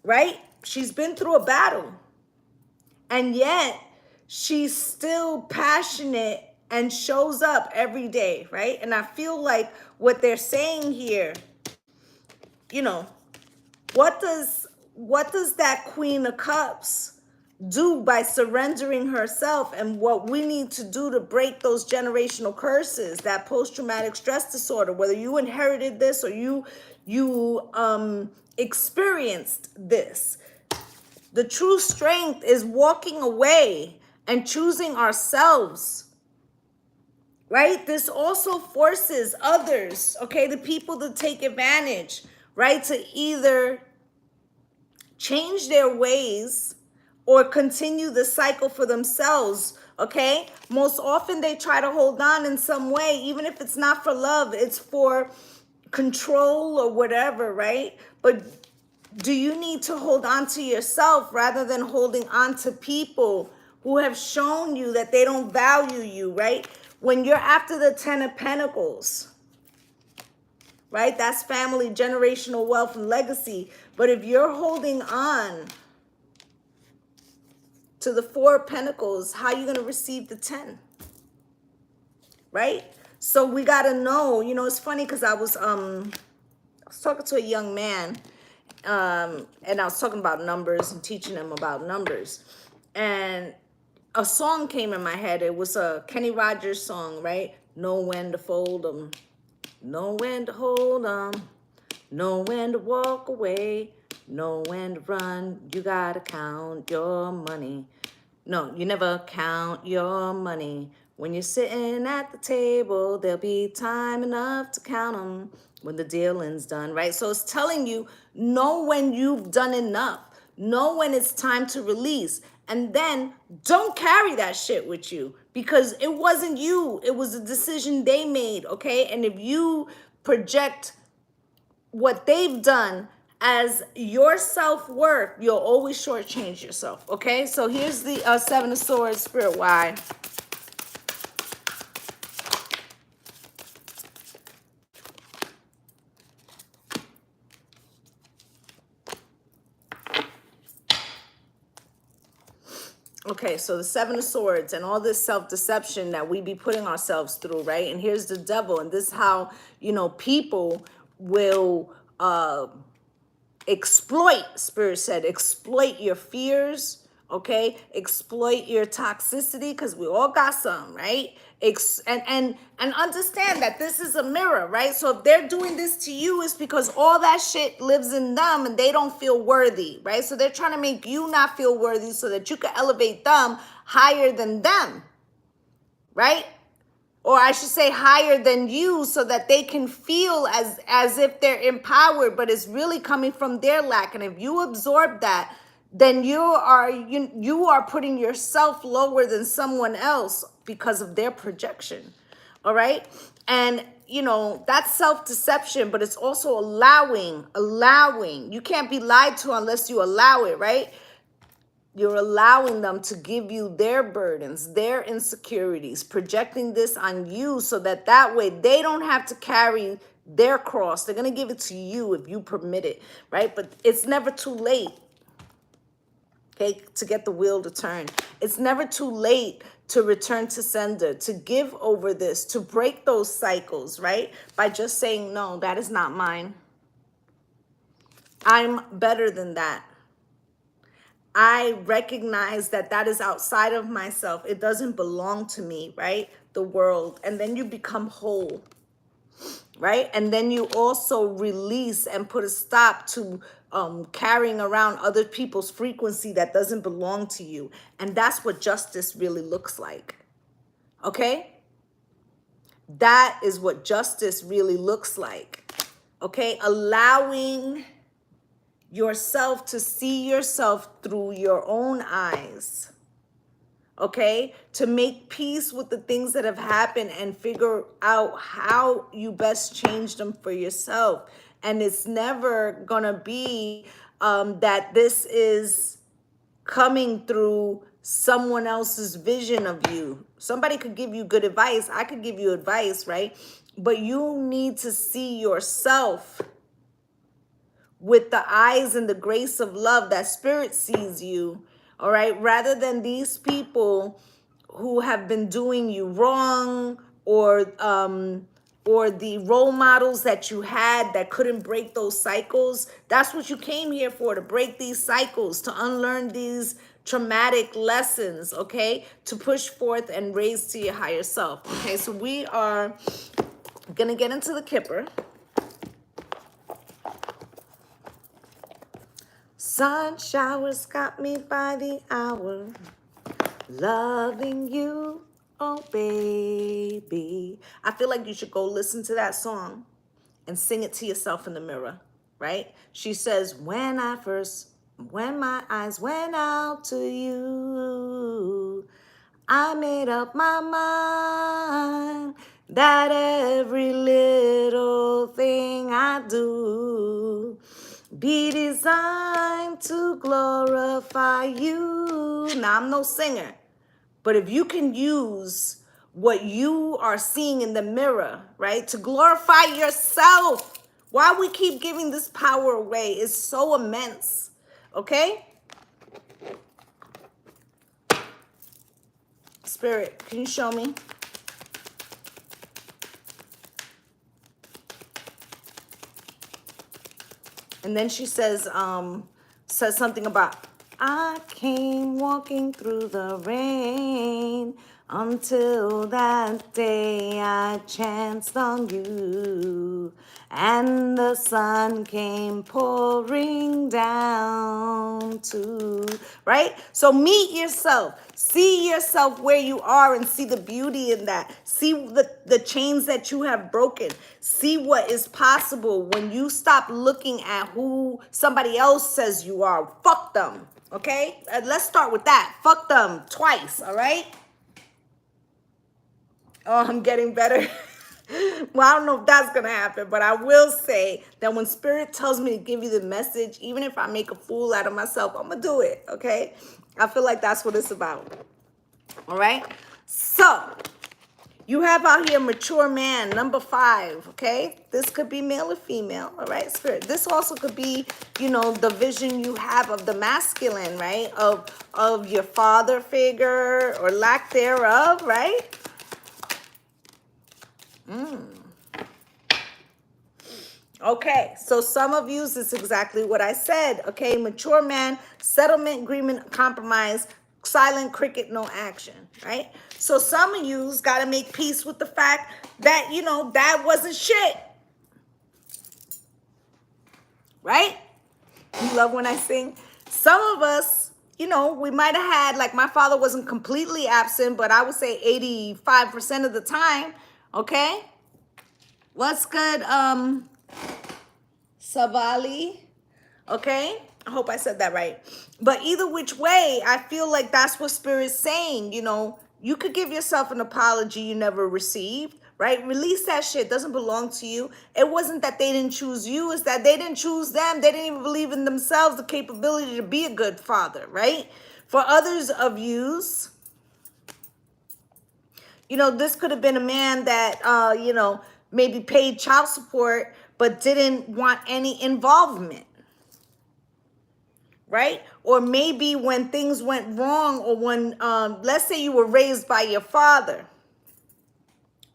right? She's been through a battle. And yet she's still passionate and shows up every day, right? And I feel like what they're saying here, you know, what does that Queen of Cups do by surrendering herself, and what we need to do to break those generational curses, that post-traumatic stress disorder, whether you inherited this or you experienced this. The true strength is walking away and choosing ourselves, right? This also forces others, okay, the people to take advantage, right? To either change their ways or continue the cycle for themselves, okay? Most often they try to hold on in some way, even if it's not for love, it's for control or whatever, right? But do you need to hold on to yourself rather than holding on to people who have shown you that they don't value you, right? When you're after the Ten of Pentacles, right? That's family, generational wealth, and legacy. But if you're holding on to the Four of Pentacles, how are you going to receive the 10? Right? So we got to know, you know, it's funny because I was talking to a young man, and I was talking about numbers and teaching him about numbers. And a song came in my head. It was a Kenny Rogers song, right? Know when to fold 'em, know when to hold 'em, know when to walk away, know when to run. You gotta count your money. No, you never count your money. When you're sitting at the table, there'll be time enough to count them when the dealing's done, right? So it's telling you, know when you've done enough. Know when it's time to release. And then don't carry that shit with you, because it wasn't you. It was a decision they made, okay? And if you project what they've done as your self-worth, you'll always shortchange yourself, okay? So here's the Seven of Swords, Spirit, why? Okay, so the Seven of Swords and all this self-deception that we be putting ourselves through, right? And here's the devil, and this is how, you know, people will exploit, Spirit said, exploit your fears, okay? Exploit your toxicity, because we all got some, right? And understand that this is a mirror, right? So if they're doing this to you, it's because all that shit lives in them and they don't feel worthy, right? So they're trying to make you not feel worthy so that you can elevate them higher than them, right? Or I should say higher than you, so that they can feel as if they're empowered, but it's really coming from their lack. And if you absorb that, then you are putting yourself lower than someone else because of their projection. All right? And you know, that's self-deception, but it's also allowing. You can't be lied to unless you allow it, right? You're allowing them to give you their burdens, their insecurities, projecting this on you so that way they don't have to carry their cross. They're going to give it to you if you permit it, right? But it's never too late. okay, to get the wheel to turn. It's never too late to return to sender, to give over this, to break those cycles, right? By just saying, no, that is not mine. I'm better than that. I recognize that that is outside of myself. It doesn't belong to me, right? The world. And then you become whole, right? And then you also release and put a stop to carrying around other people's frequency that doesn't belong to you. And that's what justice really looks like, okay? That is what justice really looks like, okay? Allowing yourself to see yourself through your own eyes, okay? To make peace with the things that have happened and figure out how you best change them for yourself. And it's never gonna be that this is coming through someone else's vision of you. Somebody could give you good advice. I could give you advice, right? But you need to see yourself with the eyes and the grace of love that spirit sees you, all right? Rather than these people who have been doing you wrong, or the role models that you had that couldn't break those cycles. That's what you came here for, to break these cycles, to unlearn these traumatic lessons, okay? To push forth and raise to your higher self, okay? So we are gonna get into the Kipper. Sun showers got me by the hour, loving you, oh baby. I feel like you should go listen to that song and sing it to yourself in the mirror, right? She says, when my eyes went out to you, I made up my mind that every little thing I do be designed to glorify you. Now, I'm no singer, but if you can use what you are seeing in the mirror, right, to glorify yourself, why we keep giving this power away is so immense, okay? Spirit, can you show me? And then she says something about, I came walking through the rain until that day I chanced on you, and the sun came pouring down too, right? So meet yourself. See yourself where you are and see the beauty in that. See the chains that you have broken. See what is possible when you stop looking at who somebody else says you are. Fuck them, okay? Let's start with that. Fuck them twice, all right? Oh, I'm getting better. Well, I don't know if that's going to happen, but I will say that when Spirit tells me to give you the message, even if I make a fool out of myself, I'm going to do it, okay? I feel like that's what it's about, all right? So, you have out here mature man, number 5, okay? This could be male or female, all right, Spirit. This also could be, you know, the vision you have of the masculine, right? Of your father figure or lack thereof, right? Okay, so some of you, this is exactly what I said, okay? Mature man, settlement, agreement, compromise, silent cricket, no action, right? So some of you's got to make peace with the fact that, you know, that wasn't shit, right? You love when I sing? Some of us, you know, we might have had, like my father wasn't completely absent, but I would say 85% of the time, okay? What's good, Savali? Okay? I hope I said that right. But either which way, I feel like that's what Spirit's saying. You know, you could give yourself an apology you never received, right? Release that shit. It doesn't belong to you. It wasn't that they didn't choose you. It's that they didn't choose them. They didn't even believe in themselves, the capability to be a good father, right? For others of yous, you know, this could have been a man that, you know, maybe paid child support, but didn't want any involvement, right? or maybe when things went wrong, or when, let's say you were raised by your father,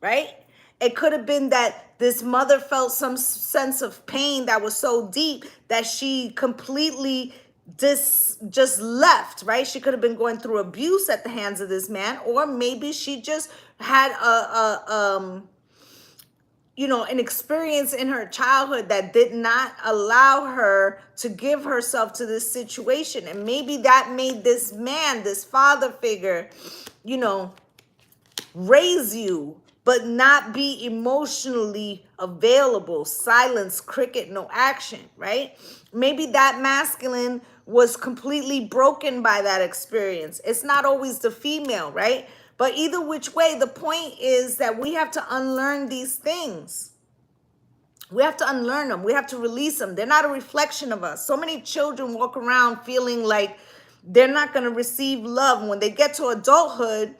right? It could have been that this mother felt some sense of pain that was so deep that she completely just left, right? She could have been going through abuse at the hands of this man, or maybe she just had an experience in her childhood that did not allow her to give herself to this situation. And maybe that made this man, this father figure, raise you, but not be emotionally available. Silence, cricket, no action, right? Maybe that masculine was completely broken by that experience. It's not always the female, right? But either which way, the point is that we have to unlearn these things. We have to unlearn them. We have to release them. They're not a reflection of us. So many children walk around feeling like they're not going to receive love. When they get to adulthood,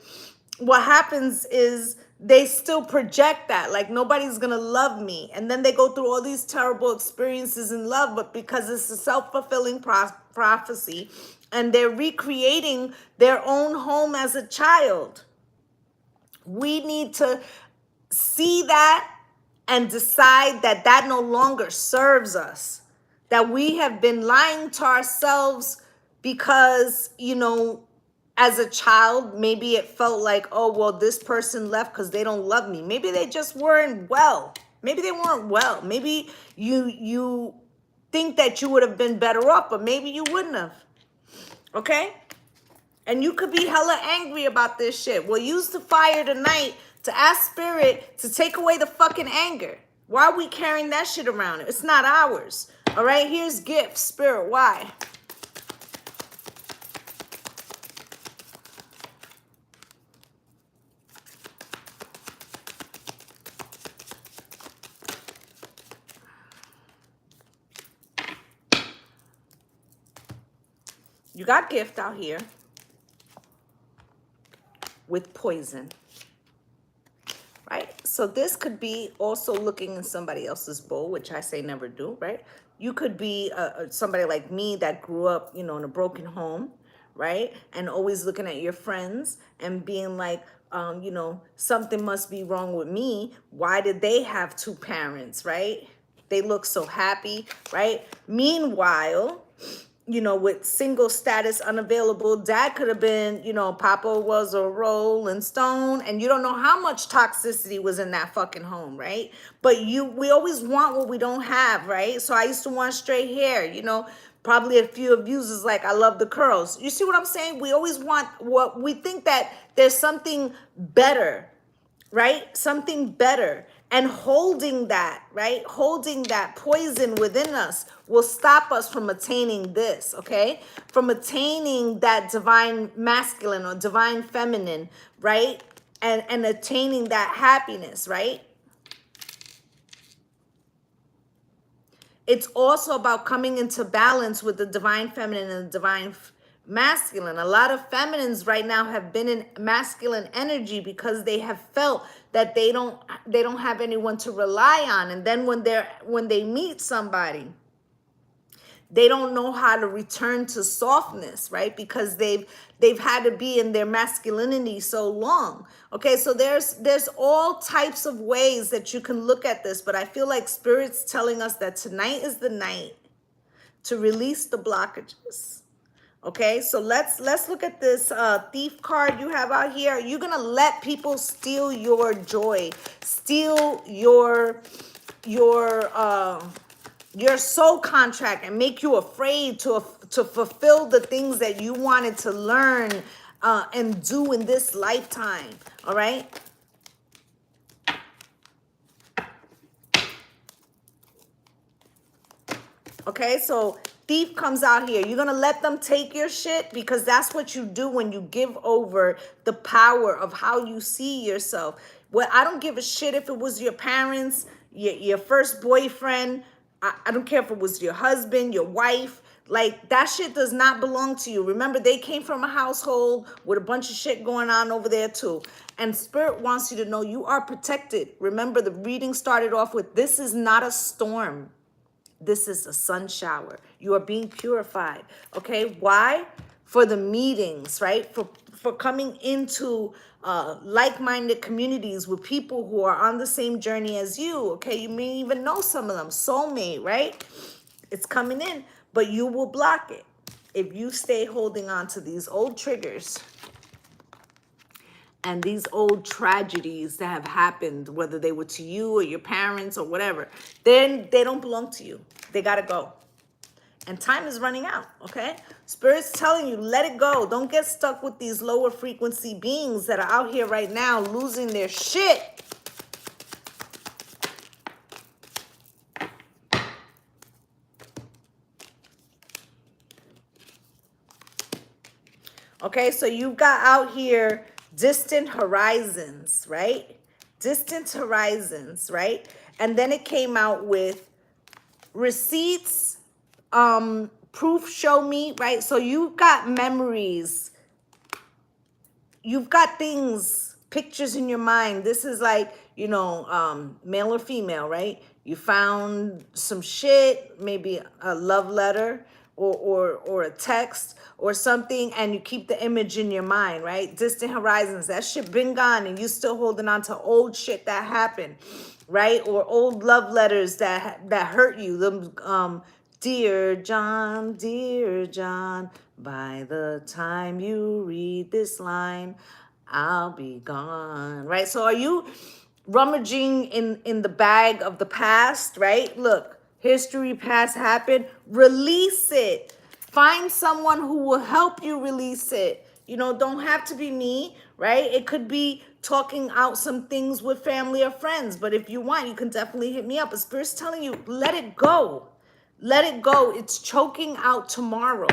what happens is they still project that, like nobody's going to love me. And then they go through all these terrible experiences in love, but because it's a self-fulfilling prophecy, and they're recreating their own home as a child. We need to see that and decide that that no longer serves us, that we have been lying to ourselves because, as a child, maybe it felt like, oh, well, this person left because they don't love me. Maybe they just weren't well. Maybe they weren't well. Maybe you think that you would have been better off, but maybe you wouldn't have. Okay? And you could be hella angry about this shit. Well, use the fire tonight to ask Spirit to take away the fucking anger. Why are we carrying that shit around? It's not ours. All right, here's gifts. Spirit, why? You got gift out here with poison, right? So this could be also looking in somebody else's bowl, which I say never do, right? You could be somebody like me that grew up, in a broken home, right? And always looking at your friends and being like, something must be wrong with me. Why did they have two parents, right? They look so happy, right? Meanwhile, with single status, unavailable, dad could have been, Papa was a rolling stone, and you don't know how much toxicity was in that fucking home, right? But we always want what we don't have, right? So I used to want straight hair, probably a few abusers like, I love the curls. You see what I'm saying? We always want what we think, that there's something better, right? Something better. And holding that, right? Holding that poison within us will stop us from attaining this, okay? From attaining that divine masculine or divine feminine, right? And attaining that happiness, right? It's also about coming into balance with the divine feminine and the divine masculine. A lot of feminines right now have been in masculine energy because they have felt that they don't have anyone to rely on. And then when they meet somebody, they don't know how to return to softness, right? Because they've had to be in their masculinity so long. Okay, so there's all types of ways that you can look at this, but I feel like Spirit's telling us that tonight is the night to release the blockages. Okay, so let's look at this thief card you have out here. You're gonna let people steal your joy, steal your soul contract, and make you afraid to fulfill the things that you wanted to learn and do in this lifetime. All right. Okay, so thief comes out here. You're going to let them take your shit, because that's what you do when you give over the power of how you see yourself. Well, I don't give a shit if it was your parents, your first boyfriend. I don't care if it was your husband, your wife. Like, that shit does not belong to you. Remember, they came from a household with a bunch of shit going on over there too. And Spirit wants you to know you are protected. Remember, the reading started off with, this is not a storm. This is a sun shower. You are being purified. Okay, why? For the meetings, right? For coming into like-minded communities with people who are on the same journey as you. Okay, you may even know some of them. Soulmate, right? It's coming in, but you will block it if you stay holding on to these old triggers and these old tragedies that have happened, whether they were to you or your parents or whatever. Then they don't belong to you. They gotta go. And time is running out, okay? Spirit's telling you, let it go. Don't get stuck with these lower frequency beings that are out here right now losing their shit. Okay, so you've got out here distant horizons, right? Distant horizons, right? And then it came out with receipts, proof, show me, right? So you've got memories. You've got things, pictures in your mind. This is like, you know, male or female, right? You found some shit, maybe a love letter or a text or something, and you keep the image in your mind, right? Distant horizons, that shit been gone, and you still holding on to old shit that happened, right? Or old love letters that hurt you. Them, dear John, by the time you read this line, I'll be gone, right? So are you rummaging in the bag of the past, right? Look, history past happened. Release it. Find someone who will help you release it. You know, don't have to be me, right? It could be talking out some things with family or friends. But if you want, you can definitely hit me up. But Spirit's telling you, let it go. Let it go. It's choking out tomorrow.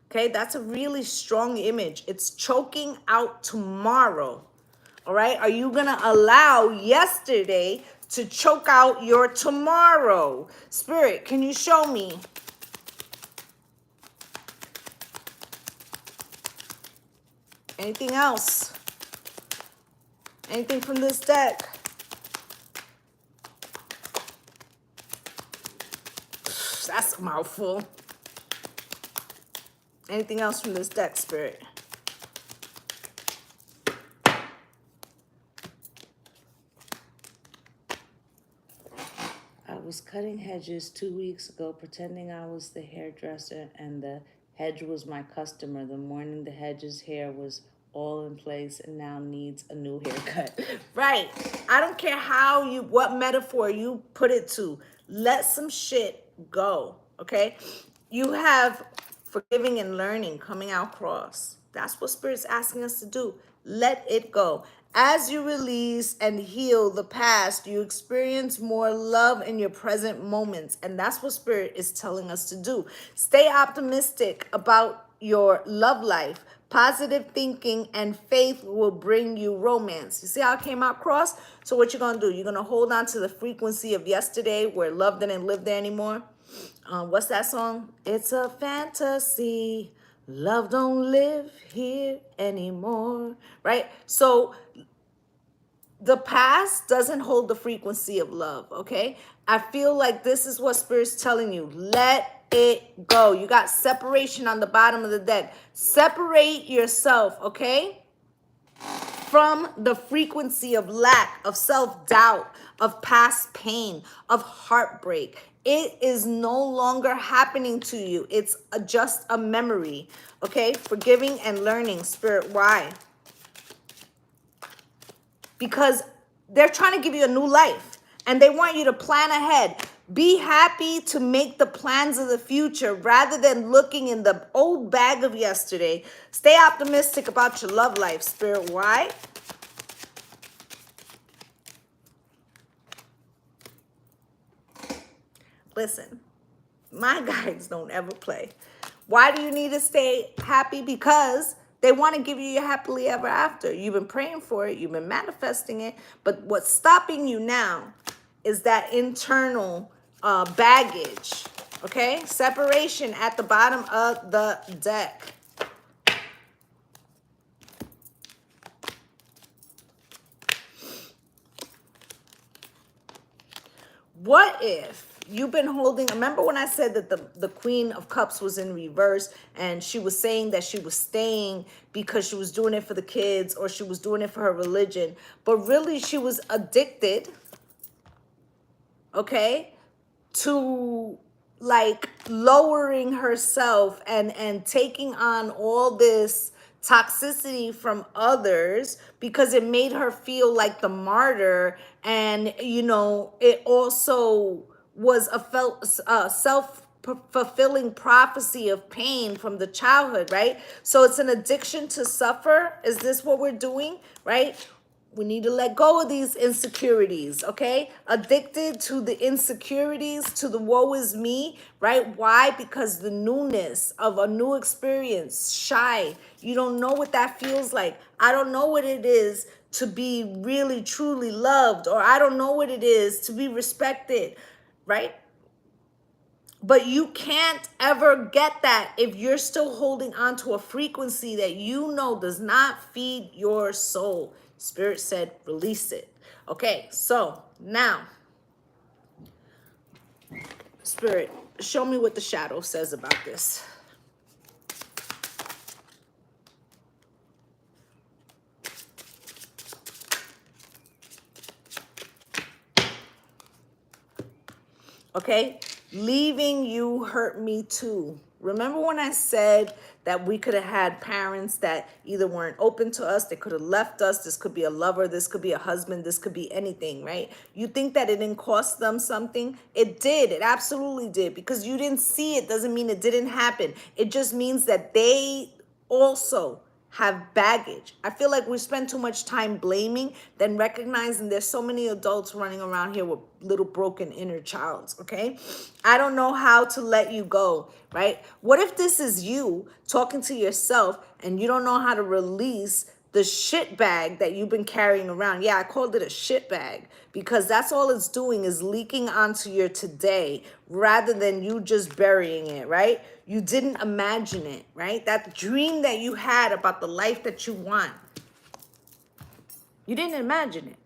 Okay, that's a really strong image. It's choking out tomorrow. All right, are you going to allow yesterday to choke out your tomorrow? Spirit, can you show me? Anything else? Anything from this deck? That's a mouthful. Anything else from this deck, Spirit? I was cutting hedges 2 weeks ago, pretending I was the hairdresser and the hedge was my customer. The morning the hedge's hair was all in place and now needs a new haircut. Right. I don't care what metaphor you put it to. Let some shit go, okay? You have forgiving and learning coming out cross. That's what Spirit's asking us to do. Let it go. As you release and heal the past, you experience more love in your present moments. And that's what Spirit is telling us to do. Stay optimistic about your love life. Positive thinking and faith will bring you romance. You see how it came out cross? So what you're going to do? You're going to hold on to the frequency of yesterday where love didn't live there anymore. What's that song? It's a fantasy. Love don't live here anymore. Right? So the past doesn't hold the frequency of love, okay? I feel like this is what Spirit's telling you. Let it go. You got separation on the bottom of the deck. Separate yourself, okay? From the frequency of lack, of self-doubt, of past pain, of heartbreak. It is no longer happening to you. It's just a memory, okay? Forgiving and learning, Spirit. Why? Because they're trying to give you a new life and they want you to plan ahead. Be happy to make the plans of the future rather than looking in the old bag of yesterday. Stay optimistic about your love life, Spirit. Why? Listen, my guides don't ever play. Why do you need to stay happy? Because they want to give you your happily ever after. You've been praying for it. You've been manifesting it. But what's stopping you now is that internal baggage. Okay? Separation at the bottom of the deck. What if you've been holding, remember when I said that the Queen of Cups was in reverse and she was saying that she was staying because she was doing it for the kids or she was doing it for her religion, but really she was addicted, okay, to like lowering herself and taking on all this toxicity from others because it made her feel like the martyr. And you know, it also was a self-fulfilling prophecy of pain from the childhood, right? So it's an addiction to suffer. Is this what we're doing, right? We need to let go of these insecurities, okay? Addicted to the insecurities, to the woe is me, right? Why? Because the newness of a new experience, shy. You don't know what that feels like. I don't know what it is to be really, truly loved, or I don't know what it is to be respected, right? But you can't ever get that if you're still holding on to a frequency that you know does not feed your soul. Spirit said, release it. Okay, so now, Spirit, show me what the shadow says about this. Okay, leaving you hurt me too. Remember when I said that we could have had parents that either weren't open to us, they could have left us, this could be a lover, this could be a husband, this could be anything, right? You think that it didn't cost them something? It did, it absolutely did. Because you didn't see it doesn't mean it didn't happen. It just means that they also have baggage. I feel like we spend too much time blaming than recognizing there's so many adults running around here with little broken inner childs, okay? I don't know how to let you go, right? What if this is you talking to yourself and you don't know how to release the shit bag that you've been carrying around? Yeah, I called it a shit bag because that's all it's doing is leaking onto your today rather than you just burying it, right? You didn't imagine it, right? That dream that you had about the life that you want, you didn't imagine it.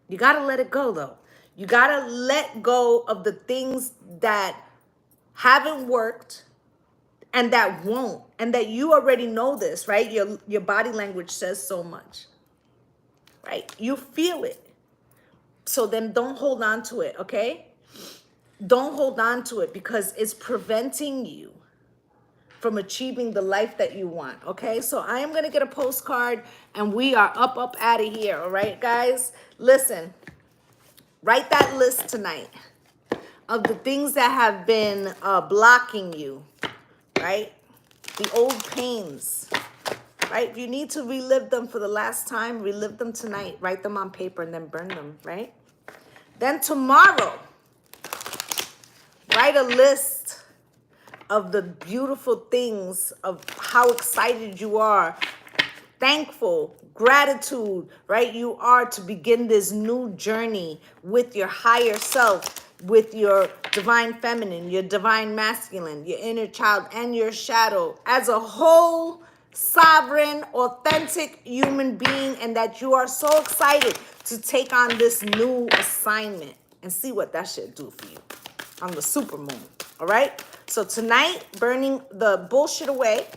You got to let it go, though. You got to let go of the things that haven't worked and that won't, and that you already know this, right? Your body language says so much, right? You feel it. So then don't hold on to it, okay? Don't hold on to it because it's preventing you from achieving the life that you want, okay? So I am going to get a postcard and we are up out of here, all right, guys? Listen, write that list tonight of the things that have been blocking you, right? The old pains, right? If you need to relive them for the last time, relive them tonight. Write them on paper and then burn them, right? Then tomorrow, write a list of the beautiful things, of how excited you are, thankful, gratitude, right? You are to begin this new journey with your higher self, with your divine feminine, your divine masculine, your inner child, and your shadow as a whole, sovereign, authentic human being, and that you are so excited to take on this new assignment and see what that should do for you on the super moon, all right? So tonight, burning the bullshit away,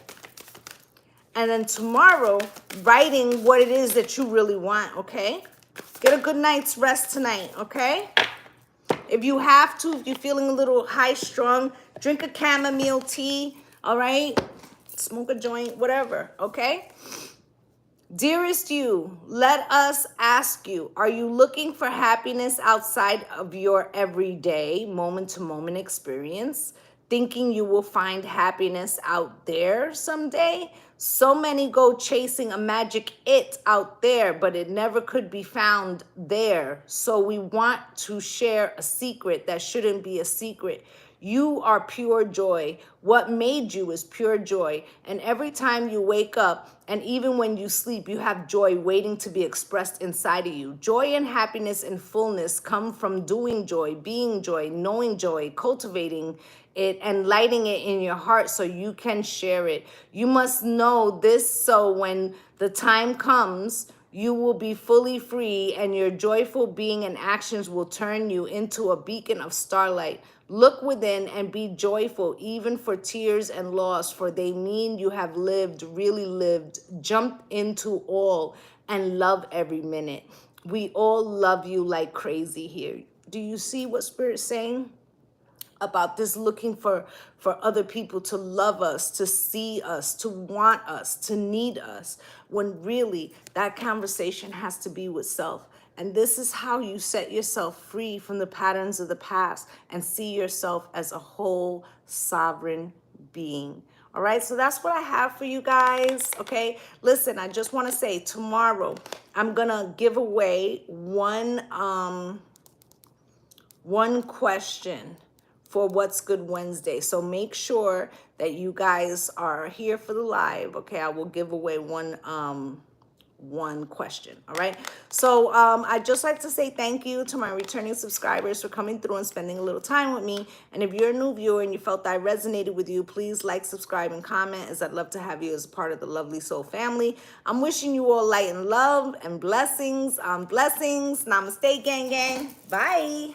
and then tomorrow, writing what it is that you really want, okay? Get a good night's rest tonight, okay? If you have to, if you're feeling a little high-strung, drink a chamomile tea, all right? Smoke a joint, whatever, okay? Dearest you, let us ask you, are you looking for happiness outside of your everyday moment-to-moment experience? Thinking you will find happiness out there someday? So many go chasing a magic it out there, but it never could be found there. So we want to share a secret that shouldn't be a secret. You are pure joy. What made you is pure joy. And every time you wake up, and even when you sleep, you have joy waiting to be expressed inside of you. Joy and happiness and fullness come from doing joy, being joy, knowing joy, cultivating it, and lighting it in your heart so you can share it. You must know this so when the time comes, You will be fully free, and your joyful being and actions will turn you into a beacon of starlight. Look within and be joyful, even for tears and loss, for they mean you have lived, really lived. Jump into all and love every minute. We all love you like crazy here. Do you see what Spirit's saying about this? Looking for other people to love us, to see us, to want us, to need us, when really that conversation has to be with self. And this is how you set yourself free from the patterns of the past and see yourself as a whole sovereign being. All right, so that's what I have for you guys. Okay, listen, I just want to say tomorrow I'm gonna give away one question for What's Good Wednesday. So make sure that you guys are here for the live. Okay, I will give away one question. All right, so I'd just like to say thank you to my returning subscribers for coming through and spending a little time with me. And if you're a new viewer and you felt that I resonated with you, please like, subscribe, and comment, as I'd love to have you as a part of the Lovely Soul family. I'm wishing you all light and love and blessings. Blessings. Namaste, gang gang. Bye.